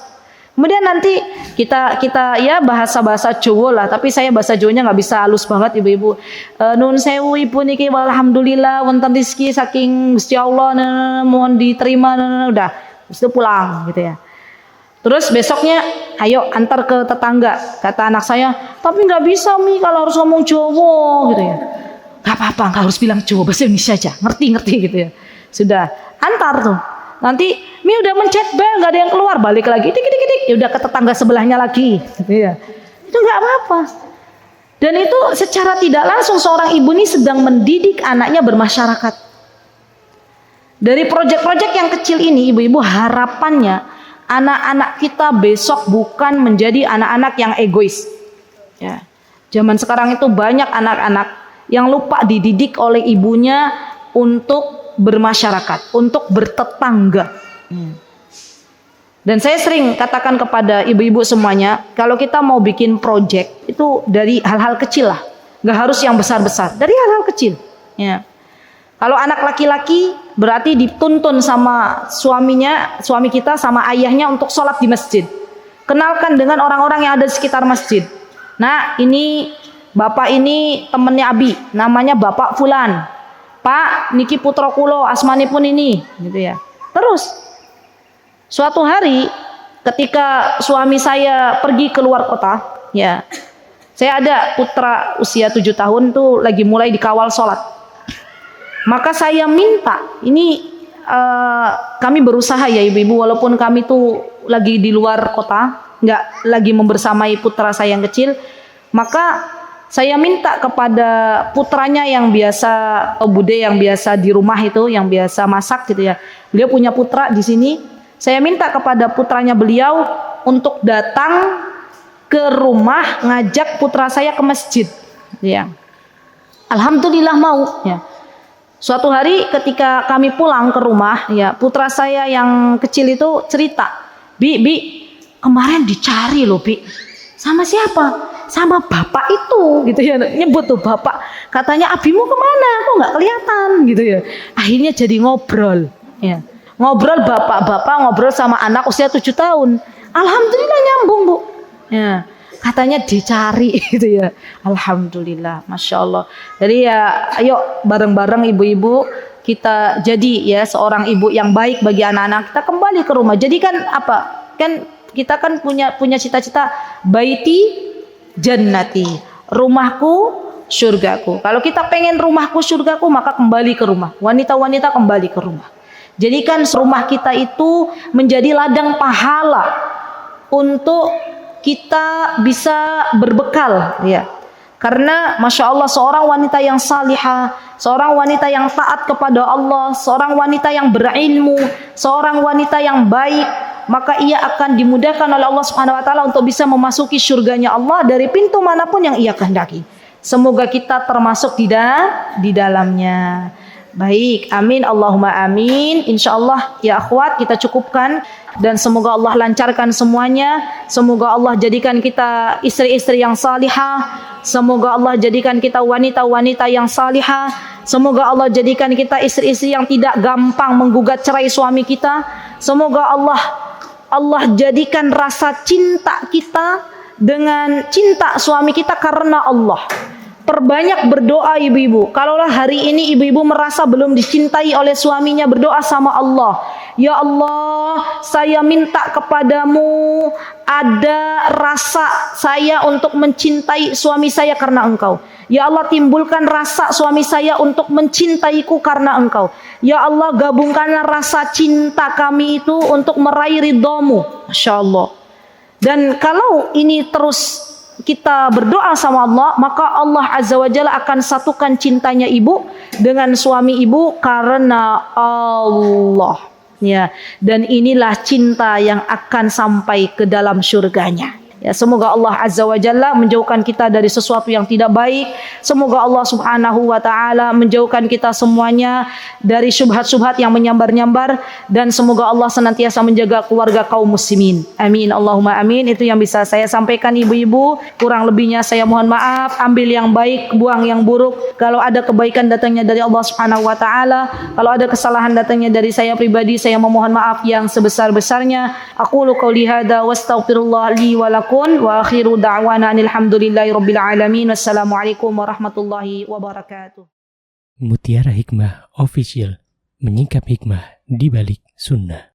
Kemudian nanti kita ya bahasa Jawa lah, tapi saya bahasa Jawanya nggak bisa halus banget ibu-ibu. Nun sewu ibu niki alhamdulillah wonten rezeki saking Gusti Allah, mohon diterima, udah, terus itu pulang gitu ya. Terus besoknya ayo antar ke tetangga, kata anak saya, tapi nggak bisa Mi kalau harus ngomong Jawa gitu ya. Nggak apa-apa, nggak harus bilang Jawa, bahasa Indonesia aja, ngerti gitu ya. Sudah antar tuh. Nanti Mi udah mencet bel, nggak ada yang keluar, balik lagi, dik. ya udah ke tetangga sebelahnya lagi, gitu ya. Itu nggak apa-apa. Dan itu secara tidak langsung seorang ibu ini sedang mendidik anaknya bermasyarakat. Dari proyek-proyek yang kecil ini, ibu-ibu, harapannya anak-anak kita besok bukan menjadi anak-anak yang egois. Ya. Zaman sekarang itu banyak anak-anak yang lupa dididik oleh ibunya untuk bermasyarakat, untuk bertetangga. Dan saya sering katakan kepada ibu-ibu semuanya, kalau kita mau bikin project itu dari hal-hal kecil lah, nggak harus yang besar-besar, dari hal-hal kecil. Ya. Kalau anak laki-laki berarti dituntun sama suaminya, suami kita sama ayahnya untuk sholat di masjid. Kenalkan dengan orang-orang yang ada di sekitar masjid. Nah, ini bapak ini temennya Abi, namanya Bapak Fulan. Pak, niki putra kulo, asmani pun ini, gitu ya. Terus suatu hari ketika suami saya pergi keluar kota, ya, saya ada putra usia 7 tahun tuh lagi mulai dikawal sholat. Maka saya minta, ini kami berusaha ya ibu-ibu, walaupun kami tuh lagi di luar kota, nggak lagi membersamai putra saya yang kecil, maka saya minta kepada putranya yang biasa, bude yang biasa di rumah itu, yang biasa masak gitu ya. Beliau punya putra di sini. Saya minta kepada putranya beliau untuk datang ke rumah ngajak putra saya ke masjid. Ya. Alhamdulillah mau. Ya. Suatu hari ketika kami pulang ke rumah, ya putra saya yang kecil itu cerita, Bi, kemarin dicari loh Bi. Sama siapa? Sama bapak itu, gitu ya. Nyebut tuh bapak. Katanya abimu kemana? Kok nggak kelihatan, gitu ya. Akhirnya jadi ngobrol. Ya. Ngobrol bapak-bapak ngobrol sama anak usia 7 tahun. Alhamdulillah nyambung Bu. Ya, katanya dicari gitu ya. Alhamdulillah, masya Allah. Jadi ya, ayo bareng-bareng ibu-ibu kita jadi ya seorang ibu yang baik bagi anak-anak kita, kembali ke rumah. Jadi kan apa? Kan kita kan punya cita-cita baiti jannati, rumahku surgaku. Kalau kita pengen rumahku surgaku, maka kembali ke rumah. Wanita-wanita kembali ke rumah. Jadikan rumah kita itu menjadi ladang pahala untuk kita bisa berbekal, ya. Karena masya Allah seorang wanita yang salihah, seorang wanita yang taat kepada Allah, seorang wanita yang berilmu, seorang wanita yang baik, maka ia akan dimudahkan oleh Allah Subhanahu Wa Taala untuk bisa memasuki surganya Allah dari pintu manapun yang ia kehendaki. Semoga kita termasuk di dalamnya. Baik, amin, Allahumma amin. Insya Allah ya akhwat, kita cukupkan. Dan semoga Allah lancarkan semuanya. Semoga Allah jadikan kita istri-istri yang salihah. Semoga Allah jadikan kita wanita-wanita yang salihah. Semoga Allah jadikan kita istri-istri yang tidak gampang menggugat cerai suami kita. Semoga Allah jadikan rasa cinta kita dengan cinta suami kita karena Allah. Perbanyak berdoa ibu-ibu. Kalaulah hari ini ibu-ibu merasa belum dicintai oleh suaminya, berdoa sama Allah. Ya Allah, saya minta kepadamu ada rasa saya untuk mencintai suami saya karena Engkau. Ya Allah, timbulkan rasa suami saya untuk mencintaiku karena Engkau. Ya Allah, gabungkanlah rasa cinta kami itu untuk meraih ridhamu. Masya Allah. Dan kalau ini terus kita berdoa sama Allah, maka Allah Azza wa Jalla akan satukan cintanya ibu dengan suami ibu karena Allah, ya. Dan inilah cinta yang akan sampai ke dalam surganya. Ya, semoga Allah Azza wa Jalla menjauhkan kita dari sesuatu yang tidak baik. Semoga Allah Subhanahu wa taala menjauhkan kita semuanya dari syubhat-syubhat yang menyambar-nyambar, dan semoga Allah senantiasa menjaga keluarga kaum muslimin. Amin, Allahumma amin. Itu yang bisa saya sampaikan ibu-ibu. Kurang lebihnya saya mohon maaf. Ambil yang baik, buang yang buruk. Kalau ada kebaikan datangnya dari Allah Subhanahu wa taala, kalau ada kesalahan datangnya dari saya pribadi, saya memohon maaf yang sebesar-besarnya. Aqulu qouli hadza wastaghfirullah li wa lakum. Wa akhiru da'wana alhamdulillahi rabbil alamin. Wassalamualaikum warahmatullahi wabarakatuh. Mutiara Hikmah Official, menyingkap hikmah di balik sunnah.